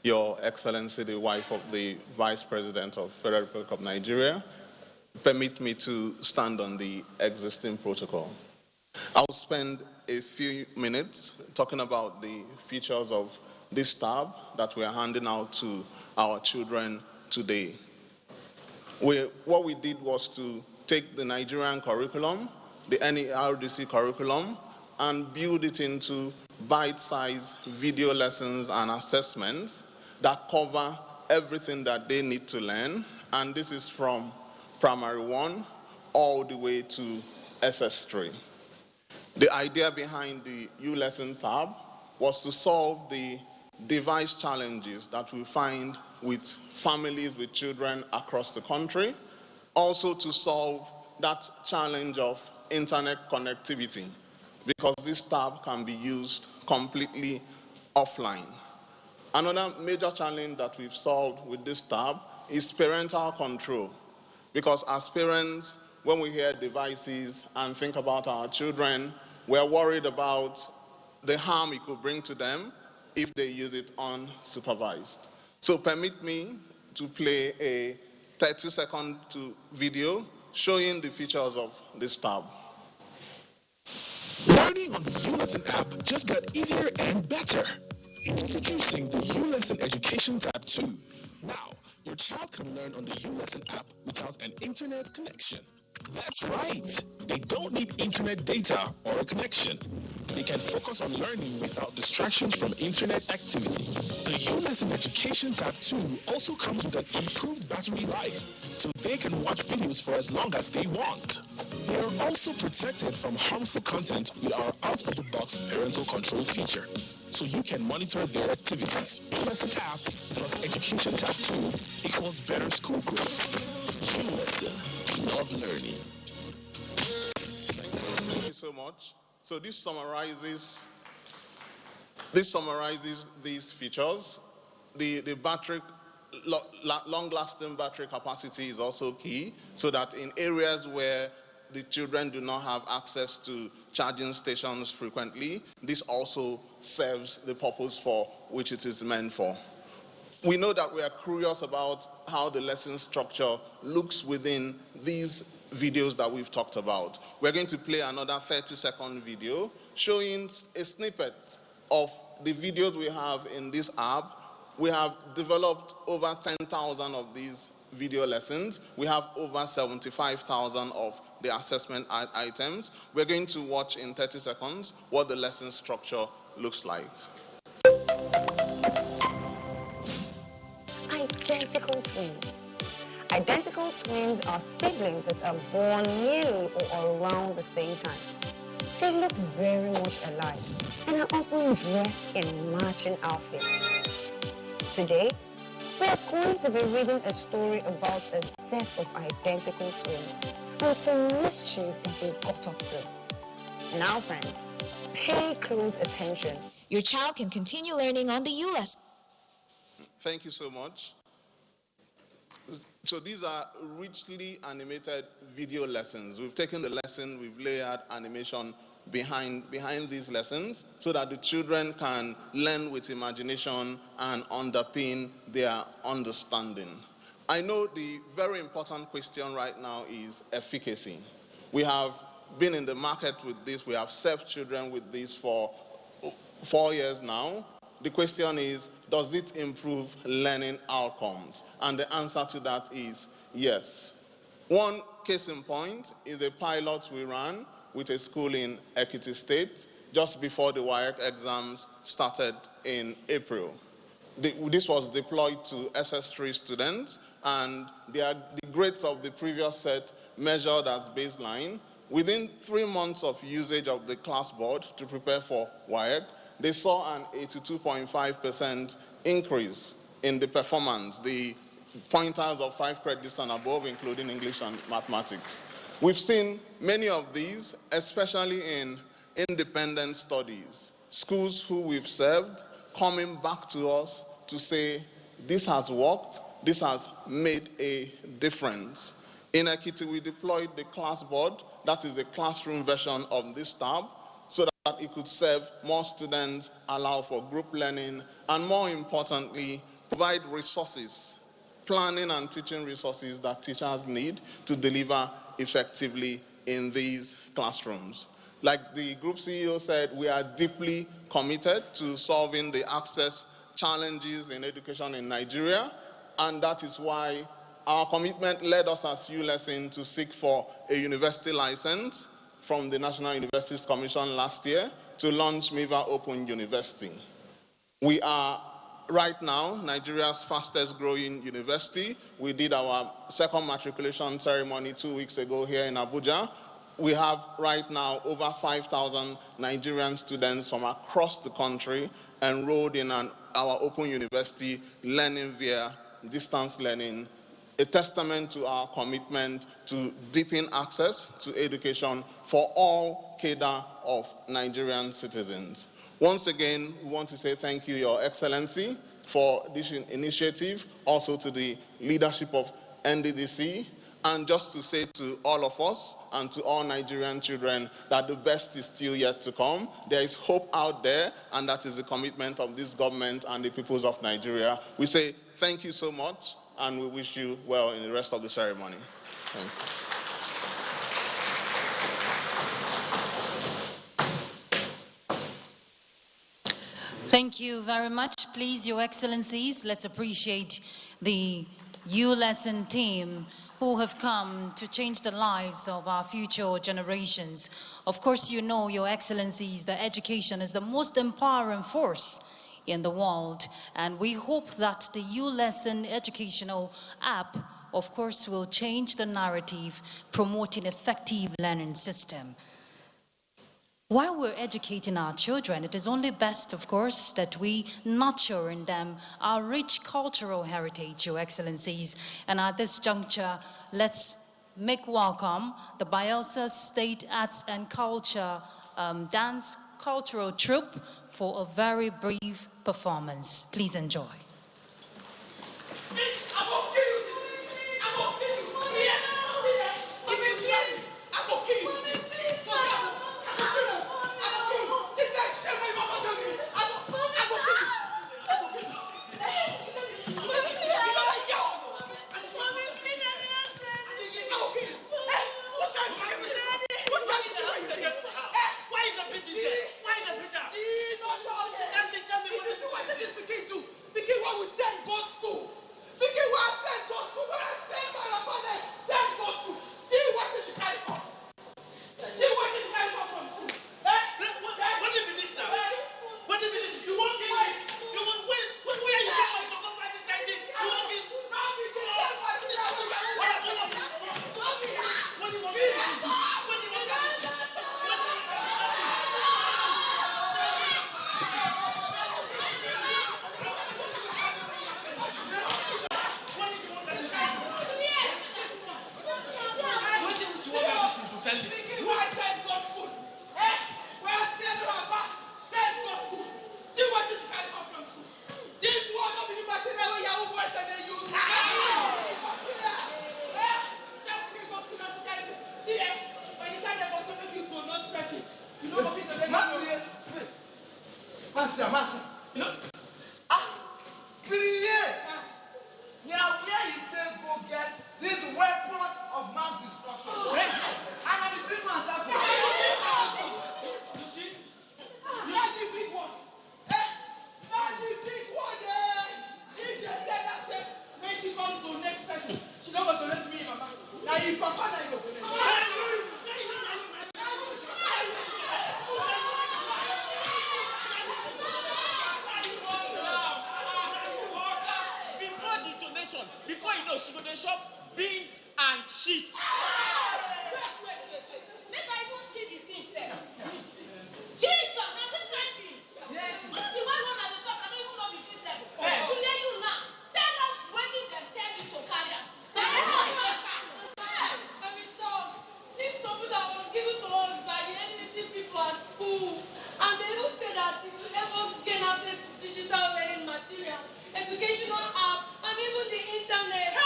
Your Excellency, the wife of the Vice President of the Federal Republic of Nigeria, permit me to stand on the existing protocol. I'll spend a few minutes talking about the features of this tab that we are handing out to our children today. What we did was to take the Nigerian curriculum, the NDDC curriculum, and build it into bite-sized video lessons and assessments that cover everything that they need to learn. And this is from primary 1 all the way to SS3. The idea behind the ULESSON tab was to solve the device challenges that we find with families with children across the country, also to solve that challenge of internet connectivity, because this tab can be used completely offline. Another major challenge that we've solved with this tab is parental control, because as parents, when we hear devices and think about our children, we're worried about the harm it could bring to them if they use it unsupervised. So permit me to play a 30-second video showing the features of this tab. Learning on the ULESSON app just got easier and better. Introducing the ULESSON Education Tab 2. Now, your child can learn on the ULESSON app without an internet connection. That's right. They don't need internet data or a connection. They can focus on learning without distractions from internet activities. The ULESSON Education Tab 2 also comes with an improved battery life, so they can watch videos for as long as they want. They are also protected from harmful content with our out-of-the-box parental control feature, so you can monitor their activities. ULESSON app plus Education Tab 2 equals better school grades. ULESSON, love learning. Thank you so much. So this summarizes these features. The battery, long-lasting battery capacity is also key, so that in areas where the children do not have access to charging stations frequently, this also serves the purpose for which it is meant for. We know that we are curious about how the lesson structure looks within these videos that we've talked about. We're going to play another 30-second video showing a snippet of the videos we have in this app. We have developed over 10,000 of these video lessons. We have over 75,000 of the assessment items. We're going to watch in 30 seconds what the lesson structure looks like. Identical twins. Identical twins are siblings that are born nearly or around the same time. They look very much alike and are often dressed in matching outfits. Today, we are going to be reading a story about a set of identical twins and some mischief that they got up to. Now, friends, pay close attention. Your child can continue learning on the U lesson. Thank you so much. So these are richly animated video lessons. We've taken the lesson, we've layered animation behind these lessons so that the children can learn with imagination and underpin their understanding. I know the very important question right now is efficacy. We have been in the market with this, we have served children with this for 4 years now. The question is, does it improve learning outcomes? And the answer to that is yes. One case in point is a pilot we ran with a school in Ekiti State just before the WAEC exams started in April. This was deployed to SS3 students, and the grades of the previous set measured as baseline. Within 3 months of usage of the class board to prepare for WAEC, they saw an 82.5% increase in the performance, the pointers of 5 credits and above, including English and mathematics. We've seen many of these, especially in independent studies. Schools who we've served coming back to us to say, this has worked, this has made a difference. In Ekiti, we deployed the class board, that is a classroom version of this tab, so that it could serve more students, allow for group learning, and more importantly, provide resources, planning and teaching resources that teachers need to deliver effectively in these classrooms. Like the group CEO said, we are deeply committed to solving the access challenges in education in Nigeria, and that is why our commitment led us as ULESSN to seek for a university license from the National Universities Commission last year to launch MIVA Open University. We are right now Nigeria's fastest growing university. We did our second matriculation ceremony 2 weeks ago here in Abuja. We have right now over 5,000 Nigerian students from across the country enrolled in our Open University, learning via distance learning, a testament to our commitment to deepen access to education for all cadre of Nigerian citizens. Once again, we want to say thank you, Your Excellency, for this initiative, also to the leadership of NDDC, and just to say to all of us and to all Nigerian children that the best is still yet to come. There is hope out there, and that is the commitment of this government and the peoples of Nigeria. We say thank you so much, and we wish you well in the rest of the ceremony. Thank you. Thank you very much. Please, Your Excellencies, let's appreciate the ULESSN team who have come to change the lives of our future generations. Of course, you know, Your Excellencies, that education is the most empowering force in the world, and we hope that the ULESSN educational app, of course, will change the narrative, promoting effective learning system. While we're educating our children, it is only best, of course, that we nurture in them our rich cultural heritage, Your Excellencies. And at this juncture, let's make welcome the Bayelsa State Arts and Culture Dance Cultural Troupe for a very brief performance. Please enjoy. this there? Why the Peter? Tell me what is this do? Begin what we send go school. Begin what I send go school. When I send my money, send go school. See what is she carry from. See what is she carry from school. What did be this now? What did be this? You won't get it. You won't win. Where are you going to go find this guy? You won't get it. What do you want me to do? What do you want me to do? Massa, you know, now where you take go get this weapon of mass destruction? And the big ones are you see? Not the big one. Not the big one. If the letter said, when she comes to the next person, she don't go to next me, mama. Now you papa, now you go to next. Before you know, she go to shop beans and shit. Wait. Make I even see the thing, sir. Jesus, now this kind of thing. Yes. Not the one at the top, I don't even know the thing, sir. Who hear you now? Tell us when you can tell you to carry out. This computer was given to us by the NDDC people at school. And they don't say that it will help us gain access to digital learning material, educational app, and even the internet.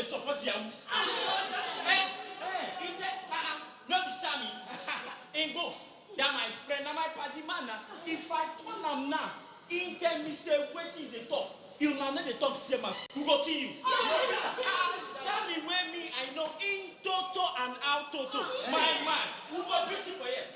Support you. In ghost, that my friend, that my party man. If I call him now, he tell me say waiting the talk. You now know the talk same man. Who go kill you? Sammy where me I know in toto and out toto. My man, who go beat you for here?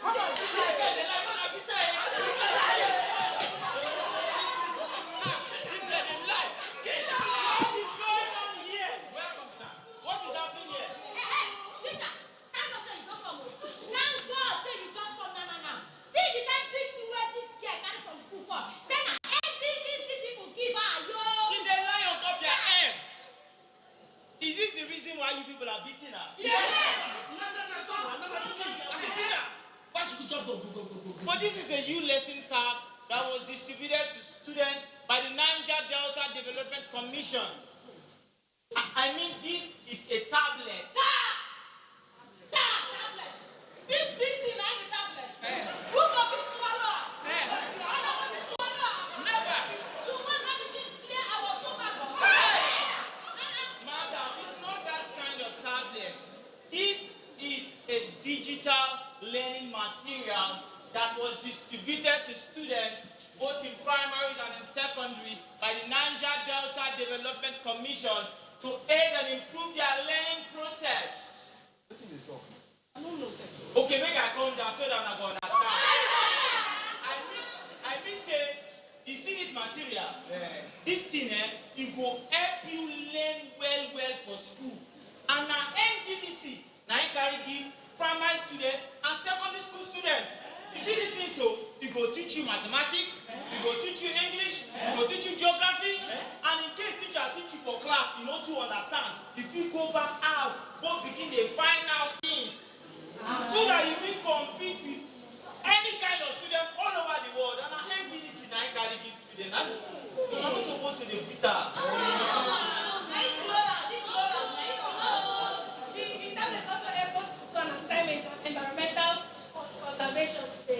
Is this the reason why you people are beating her? Yes! But this is a new lesson tab that was distributed to students by the Niger Delta Development Commission. I mean, this is a tablet. Tablet! This big thing like a tablet. Who can be swallow? Never! You want not to clear our sofa? Madam, it's not that kind of tablet. This is a digital learning material that was distributed to students both in primaries and in secondary by the Niger Delta Development Commission to aid and improve their learning process. I don't know, sir. Okay, maybe I come down so that I can understand. I mean, say, you see this material? This thing, it will help you learn well for school. And now NDDC, now you can give primary students and secondary school students. You see this thing, so it will teach you mathematics, it will teach you English, it will teach you geography, and in case teacher teach you for class, you know to understand. If you go back house, go begin to find out things, so that you will compete with any kind of student all over the world. And I NDDC now you can give students. You're not supposed to be bitter.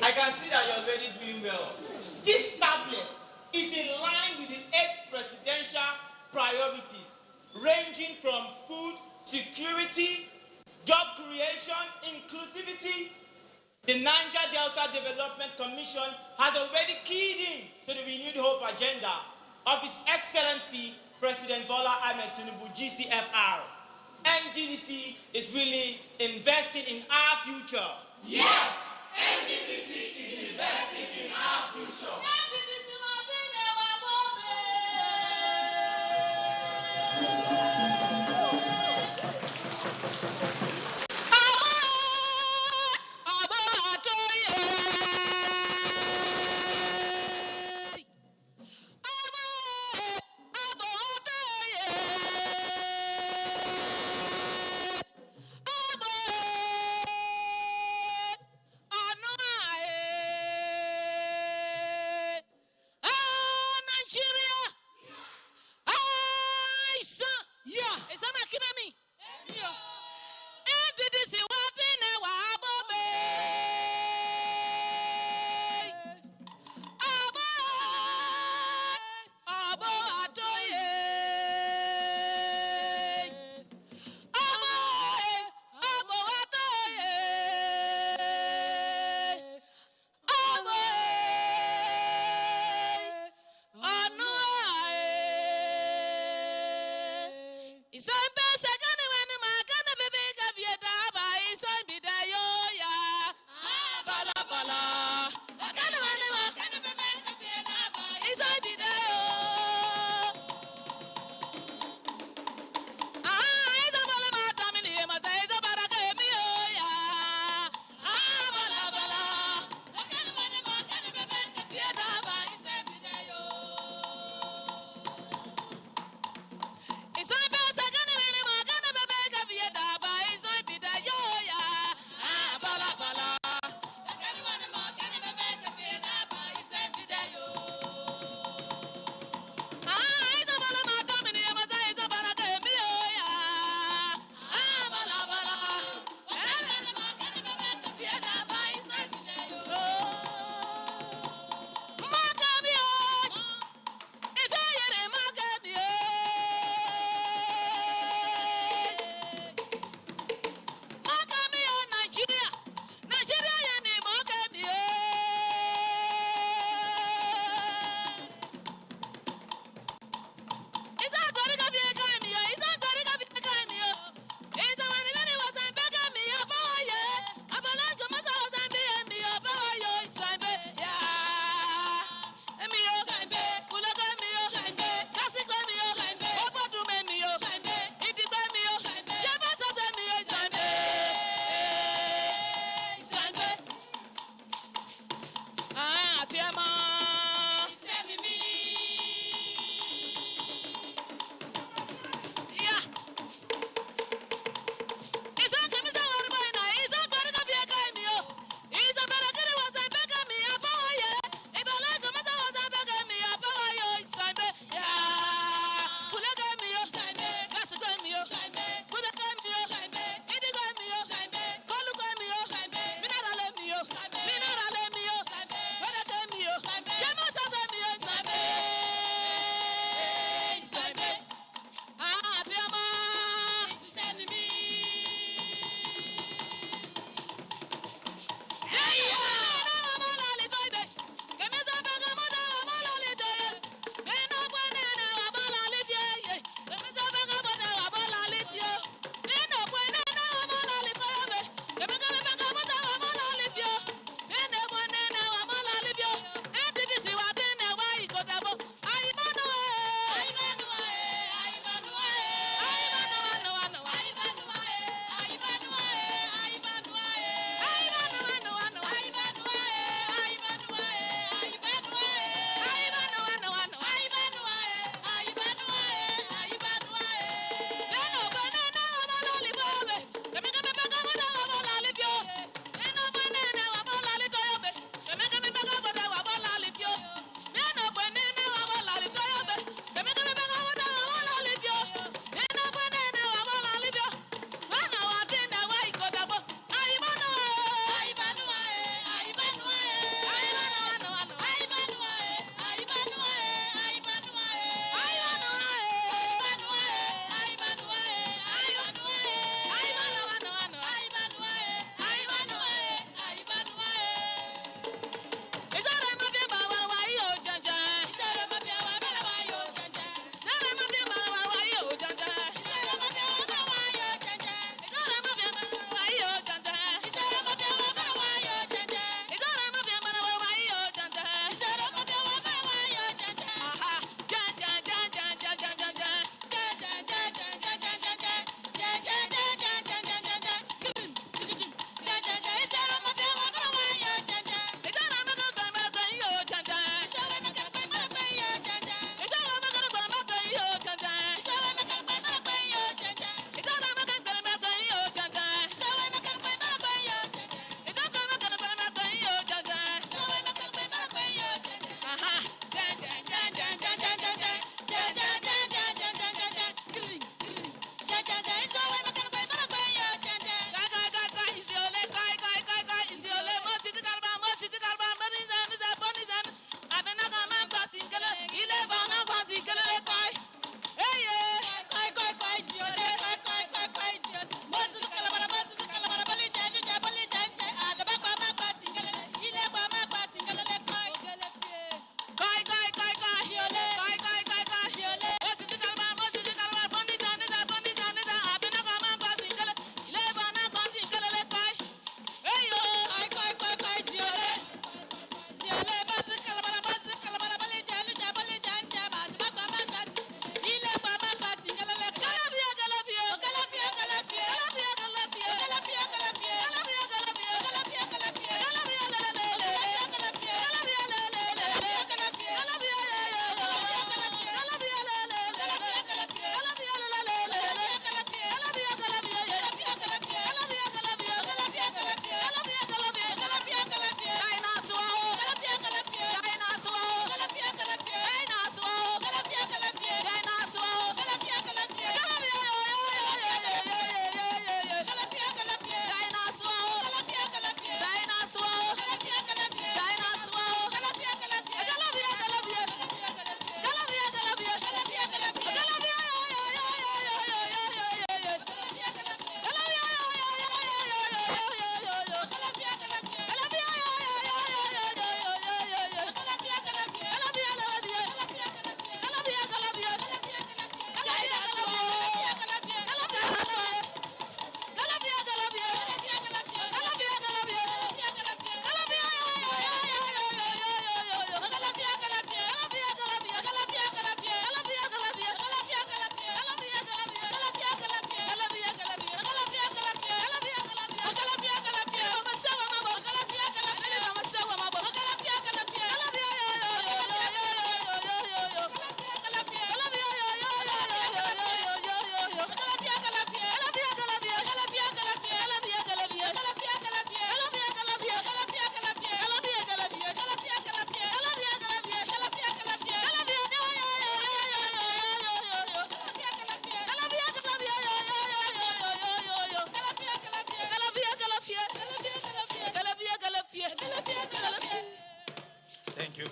I can see that you're already doing well. This tablet is in line with the 8th presidential priorities, ranging from food security, job creation, inclusivity. The Niger Delta Development Commission has already keyed in to the renewed hope agenda of His Excellency President Bola Ahmed Tinubu, GCFR. NDDC is really investing in our future. Yes, NDDC is investing in our future.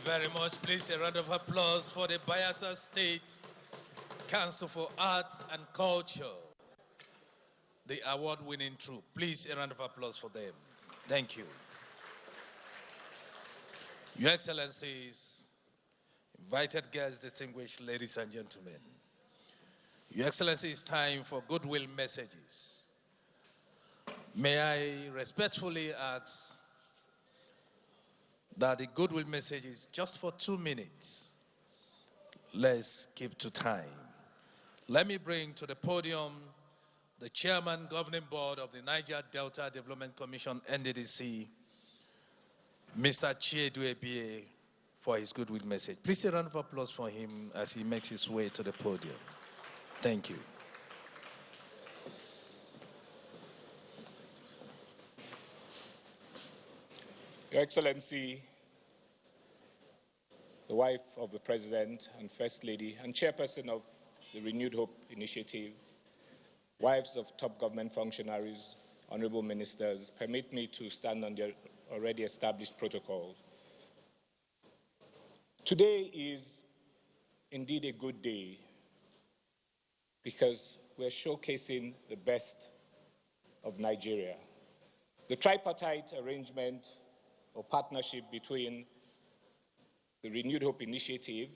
very much. Please, a round of applause for the Bayelsa State Council for Arts and Culture, the award-winning troupe. Please, a round of applause for them. Thank you. Your Excellencies, invited guests, distinguished ladies and gentlemen. Your Excellency, it's time for goodwill messages. May I respectfully ask that the goodwill message is just for 2 minutes. Let's keep to time. Let me bring to the podium the Chairman, Governing Board of the Niger Delta Development Commission, NDDC, Mr. Chiedu Ebie, for his goodwill message. Please a round of applause for him as he makes his way to the podium. Thank you. Your Excellency, the wife of the President and First Lady and Chairperson of the Renewed Hope Initiative, wives of top government functionaries, honorable ministers, permit me to stand on the already established protocols. Today is indeed a good day because we're showcasing the best of Nigeria. The tripartite arrangement or partnership between the Renewed Hope Initiative,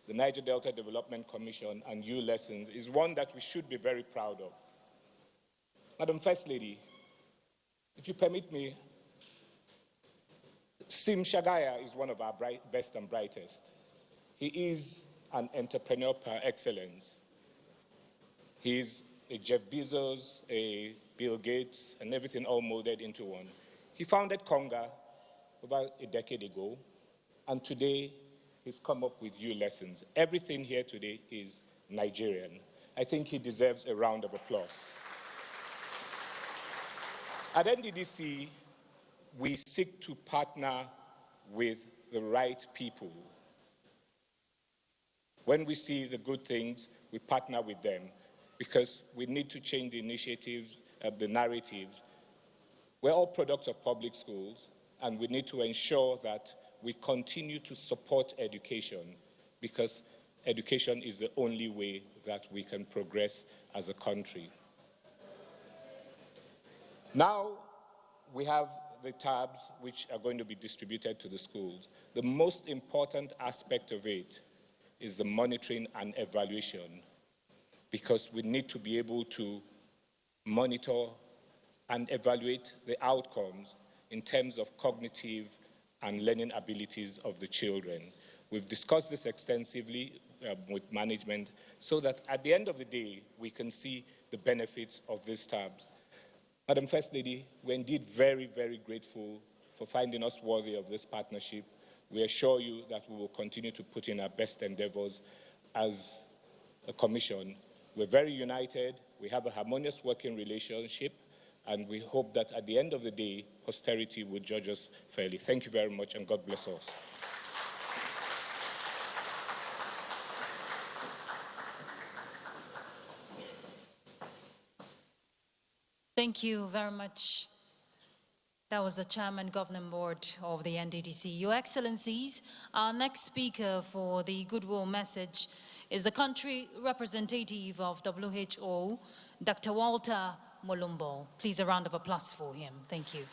the Niger Delta Development Commission, and U-Lessons is one that we should be very proud of. Madam First Lady, if you permit me, Sim Shagaya is one of our best and brightest. He is an entrepreneur par excellence. He is a Jeff Bezos, a Bill Gates, and everything all molded into one. He founded Conga about a decade ago, and today he's come up with U-Lessons. Everything here today is Nigerian. I think he deserves a round of applause. At NDDC, we seek to partner with the right people. When we see the good things, we partner with them because we need to change the initiatives, the narratives. We're all products of public schools, and we need to ensure that we continue to support education because education is the only way that we can progress as a country. Now we have the tabs which are going to be distributed to the schools. The most important aspect of it is the monitoring and evaluation because we need to be able to monitor and evaluate the outcomes in terms of cognitive and learning abilities of the children. We've discussed this extensively with management so that at the end of the day, we can see the benefits of these tabs. Madam First Lady, we're indeed very, very grateful for finding us worthy of this partnership. We assure you that we will continue to put in our best endeavors as a commission. We're very united, we have a harmonious working relationship, and we hope that at the end of the day, posterity will judge us fairly. Thank you very much, and God bless us. Thank you very much. That was the Chairman Governing Board of the NDDC. Your Excellencies, our next speaker for the goodwill message is the country representative of WHO, Dr. Walter Molumbo. Please, a round of applause for him. Thank you.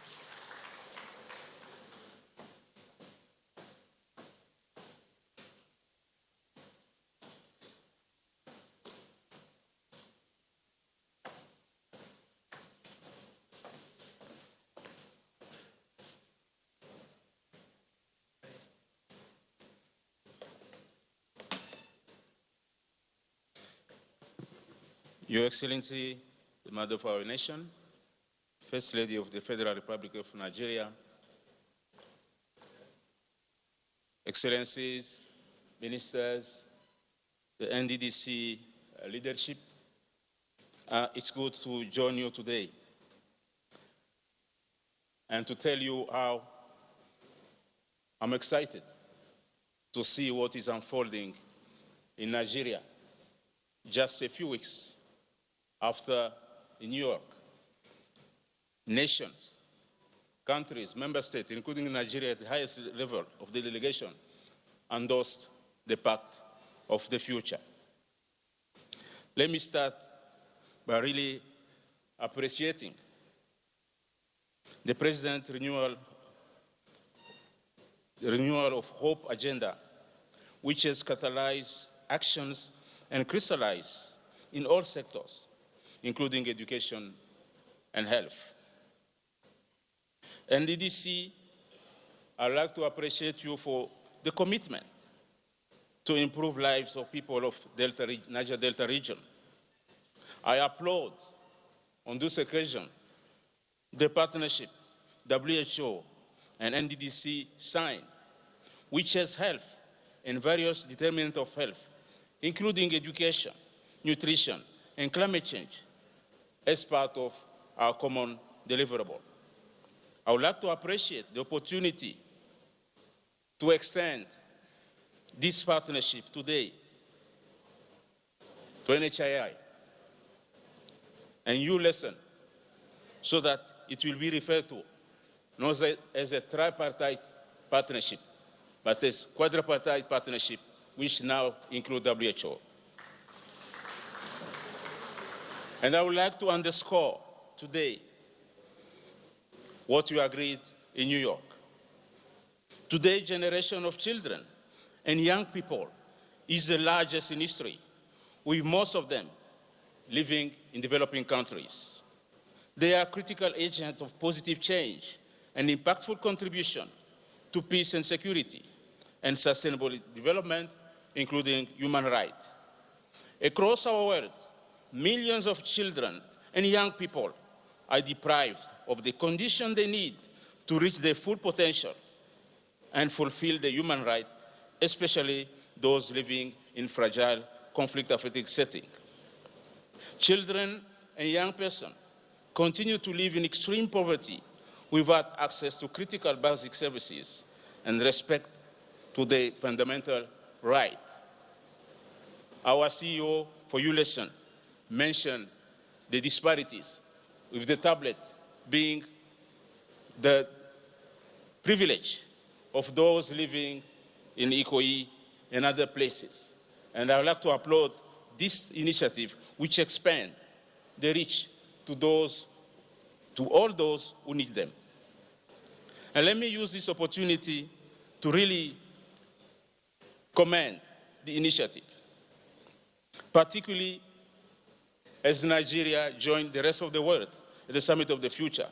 Your Excellency, the Mother of our nation, First Lady of the Federal Republic of Nigeria, Excellencies, Ministers, the NDDC leadership, it's good to join you today and to tell you how I'm excited to see what is unfolding in Nigeria just a few weeks after in New York, nations countries, member states, including Nigeria at the highest level of the delegation, endorsed the Pact of the Future. Let me start by really appreciating the President's renewal of hope agenda, which has catalyzed actions and crystallized in all sectors, including education and health. NDDC, I'd like to appreciate you for the commitment to improve lives of people of Niger Delta region. I applaud on this occasion the partnership WHO and NDDC signed, which has health and various determinants of health, including education, nutrition, and climate change, as part of our common deliverable. I would like to appreciate the opportunity to extend this partnership today to NHII and you listen so that it will be referred to not as a tripartite partnership, but as quadripartite partnership, which now includes WHO. And I would like to underscore today what we agreed in New York. Today's generation of children and young people is the largest in history, with most of them living in developing countries. They are critical agents of positive change and impactful contribution to peace and security and sustainable development, including human rights. Across our world, millions of children and young people are deprived of the conditions they need to reach their full potential and fulfill the human rights, especially those living in fragile, conflict-affected settings. Children and young persons continue to live in extreme poverty without access to critical basic services and respect to their fundamental rights. Our CEO for ULESSON mentioned the disparities, with the tablet being the privilege of those living in Ikoyi and other places. And I would like to applaud this initiative, which expands the reach to all those who need them. And let me use this opportunity to really commend the initiative, particularly as Nigeria joined the rest of the world at the Summit of the Future,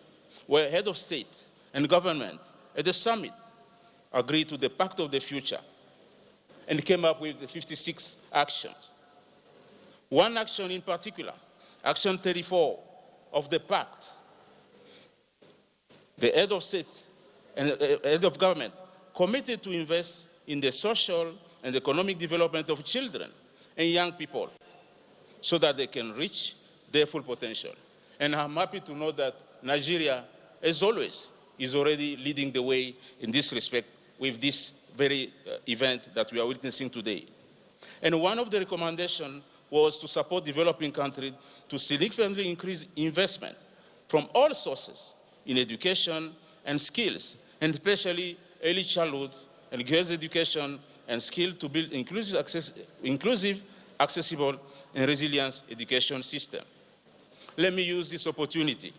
where head of state and government at the summit agreed to the Pact of the Future and came up with the 56 actions. One action in particular, Action 34 of the Pact, the head of state and head of government committed to invest in the social and economic development of children and young people so that they can reach their full potential. And I'm happy to know that Nigeria, as always, is already leading the way in this respect with this very event that we are witnessing today. And one of the recommendations was to support developing countries to significantly increase investment from all sources in education and skills, and especially early childhood and girls' education and skills to build inclusive, accessible, and resilient education system. Let me use this opportunity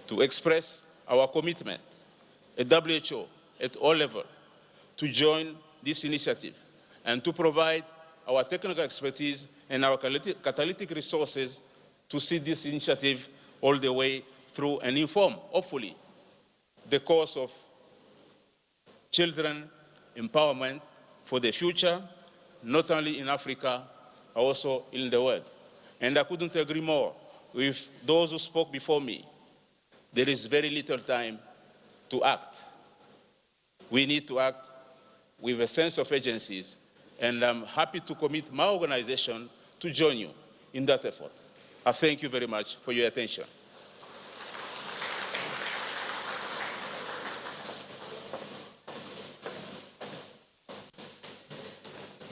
to express our commitment at WHO at all levels to join this initiative and to provide our technical expertise and our catalytic resources to see this initiative all the way through and inform, hopefully, the course of children empowerment for the future, not only in Africa, but also in the world. And I couldn't agree more with those who spoke before me. There is very little time to act. We need to act with a sense of agencies, and I'm happy to commit my organization to join you in that effort. I thank you very much for your attention.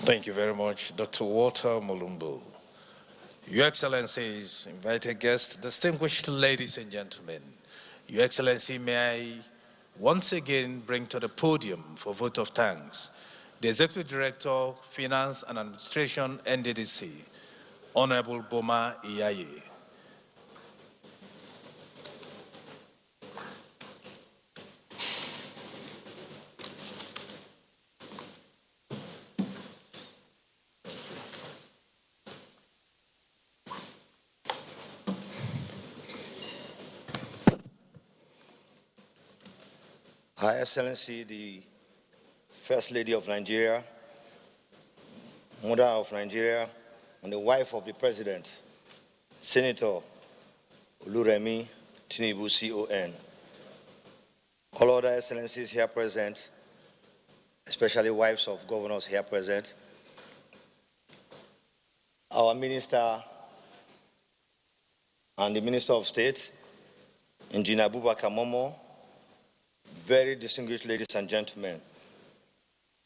Thank you very much, Dr. Walter Mulumbu. Your Excellencies, invited guests, distinguished ladies and gentlemen, Your Excellency, may I once again bring to the podium for vote of thanks the Executive Director, Finance and Administration, NDDC, Honorable Boma Iyaye. Her Excellency, the First Lady of Nigeria, Mother of Nigeria, and the wife of the President, Senator Oluremi Tinubu, CON. All other Excellencies here present, especially wives of governors here present, our Minister and the Minister of State, Engineer Abubakar Momo, very distinguished ladies and gentlemen.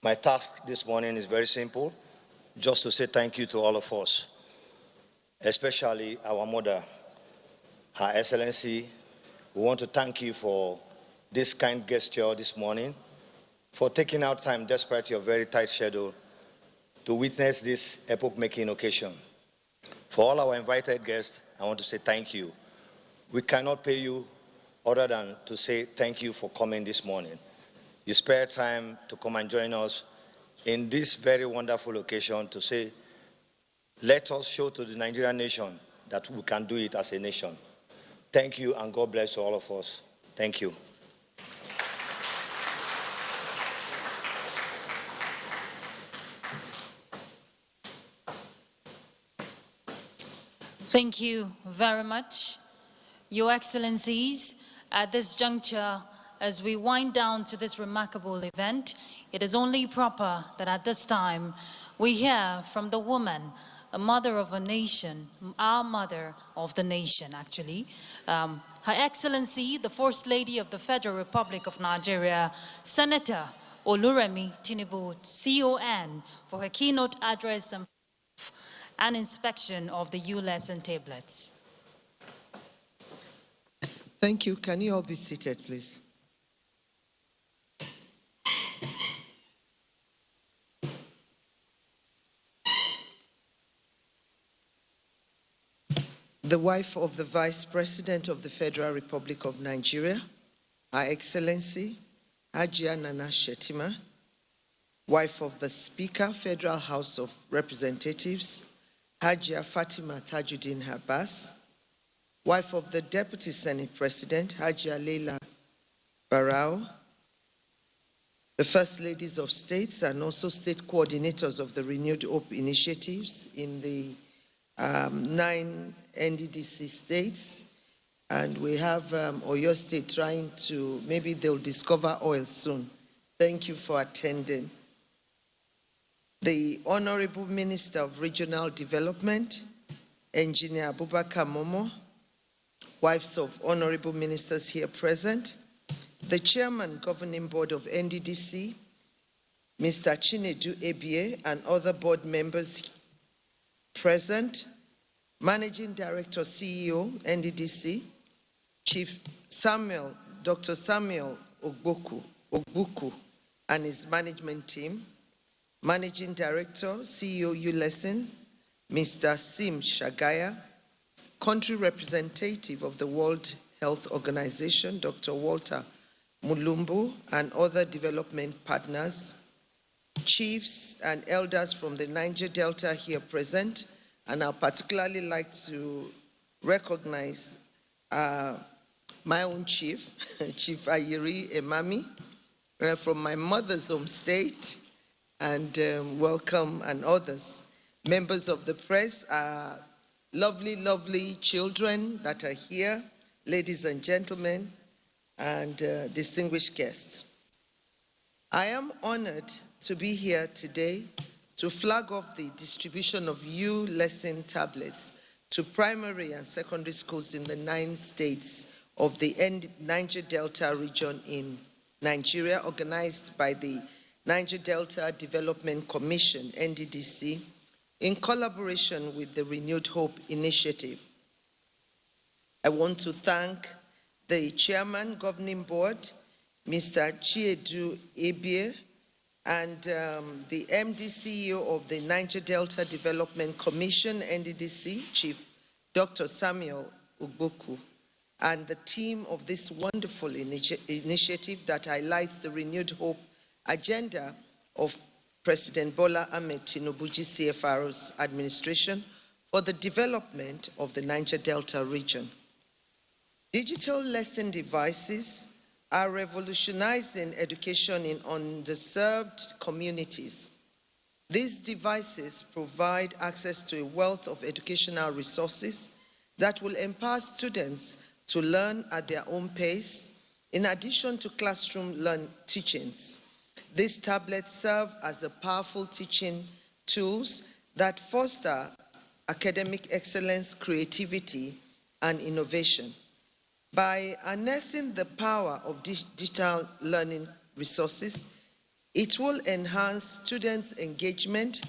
My task this morning is very simple, just to say thank you to all of us, especially our mother, Her Excellency. We want to thank you for this kind gesture this morning, for taking out time despite your very tight schedule to witness this epoch-making occasion. For all our invited guests, I want to say thank you. We cannot pay you other than to say thank you for coming this morning. You spared time to come and join us in this very wonderful occasion to say, let us show to the Nigerian nation that we can do it as a nation. Thank you, and God bless all of us. Thank you. Thank you very much, Your Excellencies. At this juncture, as we wind down to this remarkable event, it is only proper that at this time we hear from the woman, a mother of a nation, our mother of the nation, actually. Her Excellency, the First Lady of the Federal Republic of Nigeria, Senator Oluremi Tinubu, CON, for her keynote address and inspection of the U-lesson tablets. Thank you. Can you all be seated, please? The wife of the Vice President of the Federal Republic of Nigeria, Her Excellency Hajia Nana Shetima, wife of the Speaker, Federal House of Representatives, Hajia Fatima Tajuddin Abbas, wife of the Deputy Senate President, Hajia Leila Barau, the First Ladies of States and also state coordinators of the Renewed Hope initiatives in the 9 NDDC states. And we have Oyo State trying to, maybe they'll discover oil soon. Thank you for attending. The Honorable Minister of Regional Development, Engineer Abubakar Momo, wives of honorable ministers here present, the Chairman Governing Board of NDDC, Mr. Chinedu Ebie, and other board members present, Managing Director, CEO, NDDC, Chief Samuel, Dr. Samuel Ogbuku, and his management team, Managing Director, CEO, U-Lessons, Mr. Sim Shagaya, Country Representative of the World Health Organization, Dr. Walter Mulumbu, and other development partners, chiefs and elders from the Niger Delta here present, and I'd particularly like to recognize my own chief, Chief Ayiri Emami, from my mother's home state, and welcome, and others. Members of the press, lovely, lovely children that are here, ladies and gentlemen, and distinguished guests. I am honored to be here today to flag off the distribution of U-lesson tablets to primary and secondary schools in the 9 states of the Niger Delta region in Nigeria, organized by the Niger Delta Development Commission, NDDC, in collaboration with the Renewed Hope Initiative. I want to thank the Chairman, Governing Board, Mr. Chiedu Ebie, and the MD CEO of the Niger Delta Development Commission, NDDC, Chief Dr. Samuel Ugboku, and the team of this wonderful initiative that highlights the renewed hope agenda of President Bola Ahmed Tinubu GCFR's administration for the development of the Niger Delta region. Digital lesson devices are revolutionizing education in underserved communities. These devices provide access to a wealth of educational resources that will empower students to learn at their own pace, in addition to classroom teachings. These tablets serve as a powerful teaching tools that foster academic excellence, creativity, and innovation. By harnessing the power of digital learning resources, it will enhance students' engagement,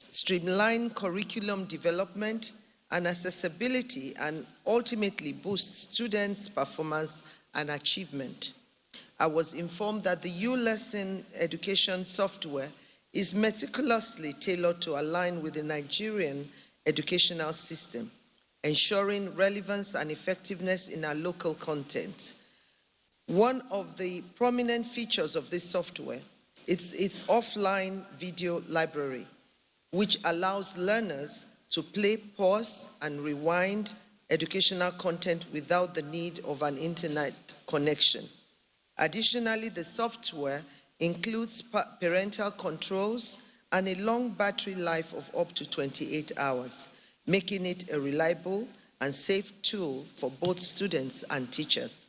streamline curriculum development and accessibility, and ultimately boost students' performance and achievement. I was informed that the U-Lesson education software is meticulously tailored to align with the Nigerian educational system, ensuring relevance and effectiveness in our local content. One of the prominent features of this software is its offline video library, which allows learners to play, pause, and rewind educational content without the need of an internet connection. Additionally, the software includes parental controls and a long battery life of up to 28 hours, making it a reliable and safe tool for both students and teachers.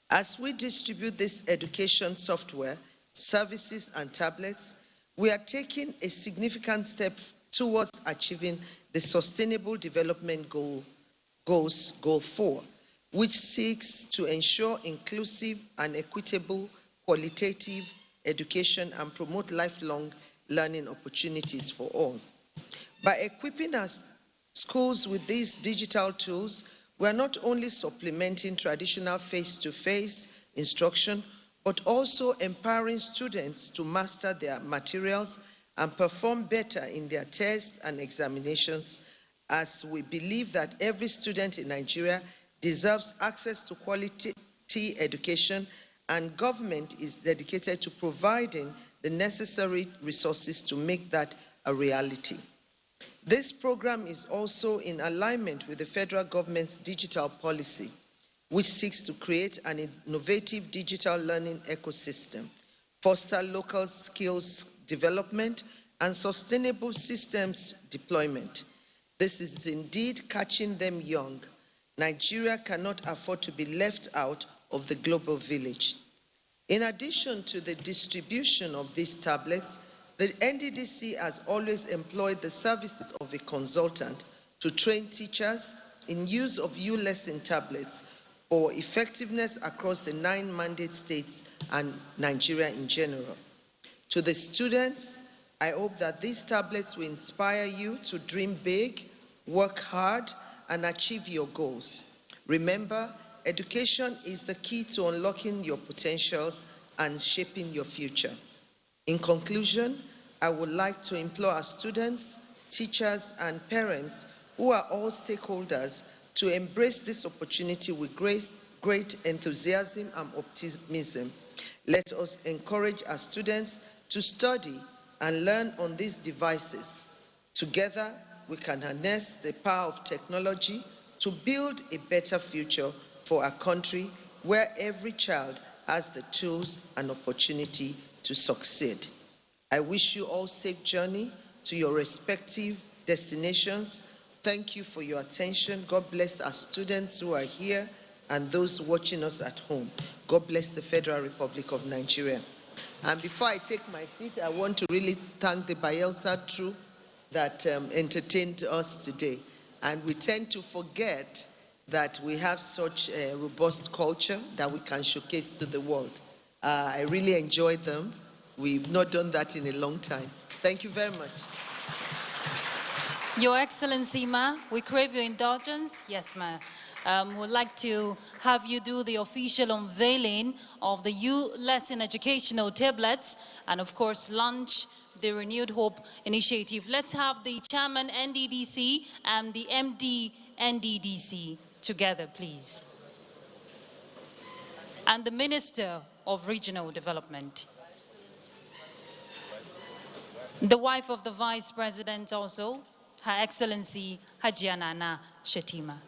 As we distribute this education software, services, and tablets, we are taking a significant step towards achieving the Sustainable Development Goal 4, which seeks to ensure inclusive and equitable qualitative education and promote lifelong learning opportunities for all. By equipping our schools with these digital tools, we are not only supplementing traditional face-to-face instruction, but also empowering students to master their materials and perform better in their tests and examinations, as we believe that every student in Nigeria deserves access to quality education, and government is dedicated to providing the necessary resources to make that a reality. This program is also in alignment with the federal government's digital policy, which seeks to create an innovative digital learning ecosystem, foster local skills development, and sustainable systems deployment. This is indeed catching them young. Nigeria cannot afford to be left out of the global village. In addition to the distribution of these tablets, the NDDC has always employed the services of a consultant to train teachers in use of U-Lesson tablets for effectiveness across the 9 mandate states and Nigeria in general. To the students, I hope that these tablets will inspire you to dream big, work hard, and achieve your goals. Remember, education is the key to unlocking your potentials and shaping your future. In conclusion, I would like to implore our students, teachers, and parents, who are all stakeholders, to embrace this opportunity with great enthusiasm and optimism. Let us encourage our students to study and learn on these devices. Together, we can harness the power of technology to build a better future for our country, where every child has the tools and opportunity to succeed. I wish you all safe journey to your respective destinations. Thank you for your attention. God bless our students who are here and those watching us at home. God bless the Federal Republic of Nigeria. And before I take my seat, I want to really thank the Bayelsa troupe that entertained us today. And we tend to forget that we have such a robust culture that we can showcase to the world. I really enjoyed them. We've not done that in a long time. Thank you very much. Your Excellency, ma, we crave your indulgence. Yes, ma. We'd like to have you do the official unveiling of the U-Lesson educational tablets and, of course, launch the Renewed Hope initiative. Let's have the Chairman NDDC and the MD NDDC together, please. And the Minister of Regional Development. The wife of the Vice President also, Her Excellency Hajia Nana Shetima.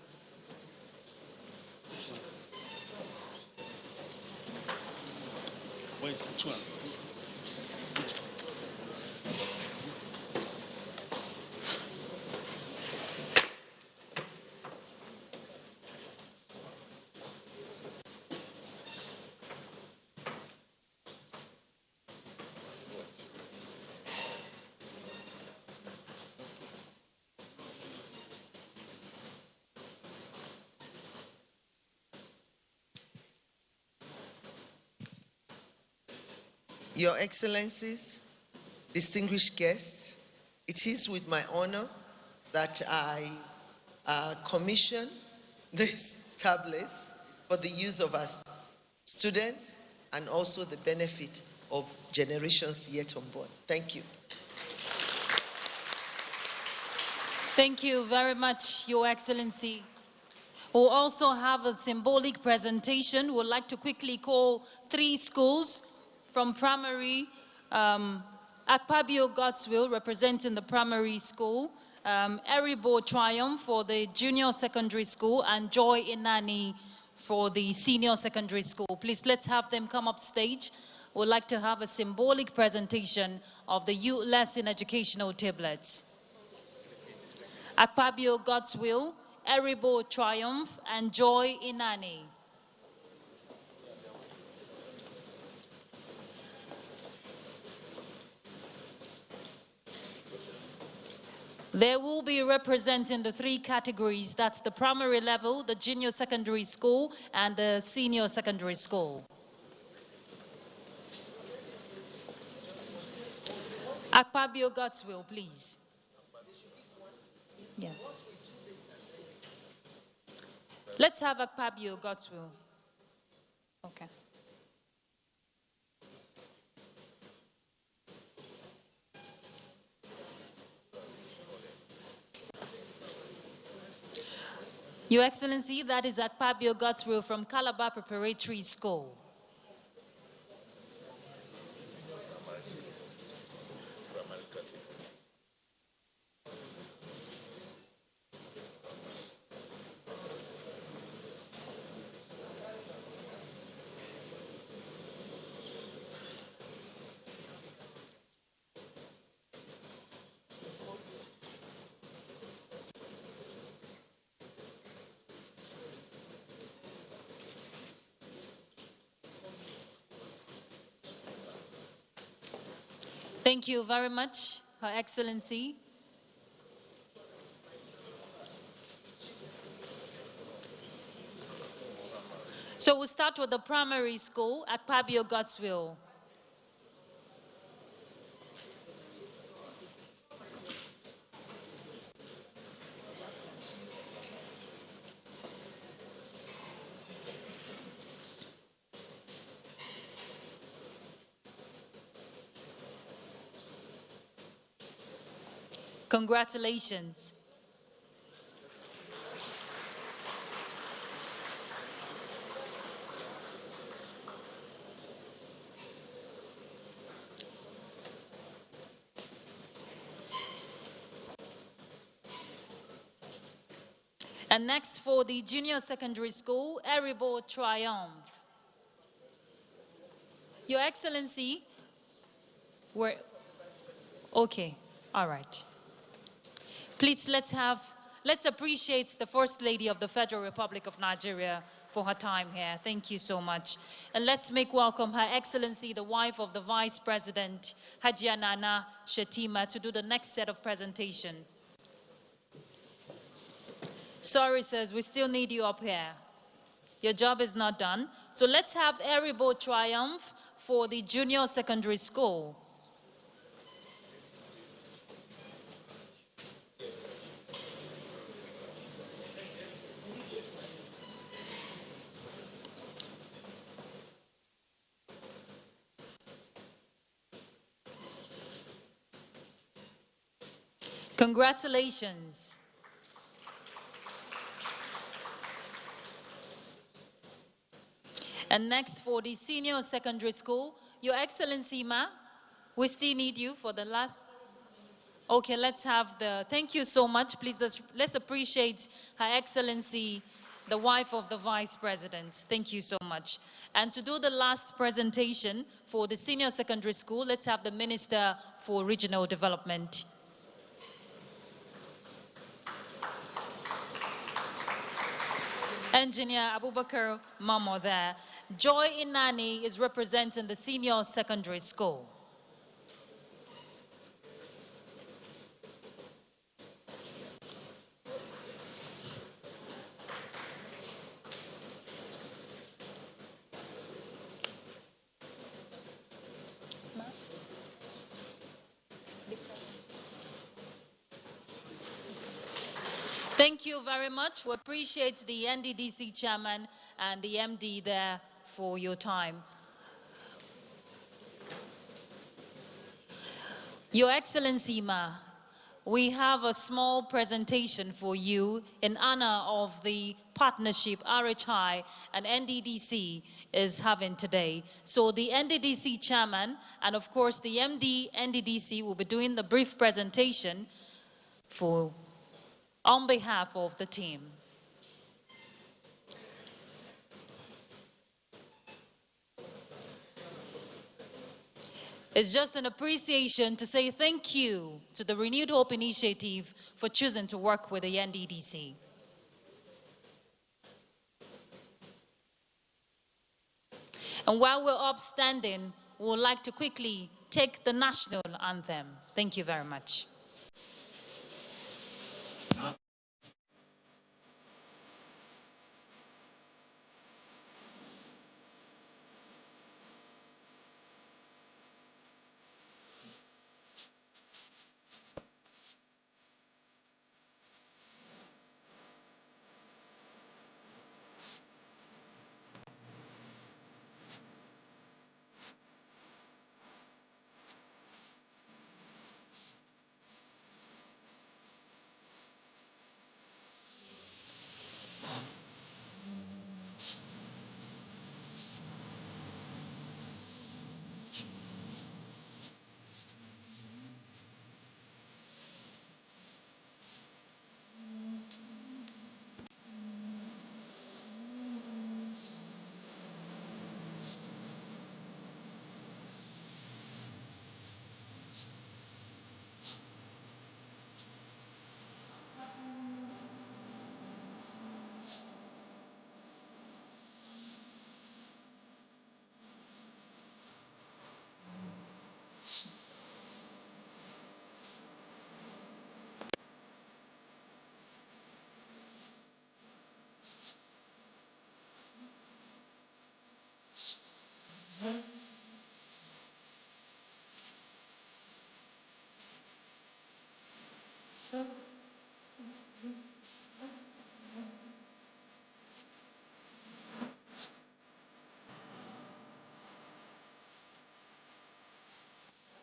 Your Excellencies, distinguished guests, it is with my honor that I commission these tablets for the use of our students and also the benefit of generations yet unborn. Thank you. Thank you very much, Your Excellency. We'll also have a symbolic presentation. We'd like to quickly call 3 schools from primary, Akpabio Godswill representing the primary school, Eribo Triumph for the junior secondary school, and Joy Inani for the senior secondary school. Please, let's have them come up stage. We'd like to have a symbolic presentation of the U-Lesson educational tablets. Akpabio Godswill, Eribo Triumph, and Joy Inani. They will be representing the 3 categories. That's the primary level, the junior secondary school, and the senior secondary school. Akpabio Godswill, please. Yeah. Let's have Akpabio Godswill. Okay. Your Excellency, that is Akpabio Godswill from Calabar Preparatory School. Thank you very much, Her Excellency. So we'll start with the primary school at Akpabio Godswill. Congratulations. And next for the junior secondary school, Eribo Triumph. Your Excellency, okay, all right. Please, let's appreciate the First Lady of the Federal Republic of Nigeria for her time here. Thank you so much. And let's make welcome Her Excellency, the wife of the Vice President, Hajia Nana Shetima, to do the next set of presentation. Sorry, sirs, we still need you up here. Your job is not done. So let's have Eribo Triumph for the junior secondary school. Congratulations. And next for the senior secondary school, Your Excellency, Ma, we still need you for the last. Okay, let's have the, thank you so much. Please, let's appreciate Her Excellency, the wife of the Vice President. Thank you so much. And to do the last presentation for the senior secondary school, let's have the Minister for Regional Development. Engineer Abubakar Mamo there. Joy Inani is representing the senior secondary school. Thank you very much. We appreciate the NDDC chairman and the MD there for your time. Your Excellency, Ma, we have a small presentation for you in honor of the partnership RHI and NDDC is having today. So the NDDC chairman and of course the MD NDDC will be doing the brief presentation on behalf of the team. It's just an appreciation to say thank you to the Renewed Hope Initiative for choosing to work with the NDDC. And while we're upstanding, we would like to quickly take the national anthem. Thank you very much.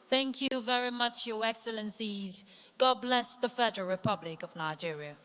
Thank you very much, Your Excellencies. God bless the Federal Republic of Nigeria.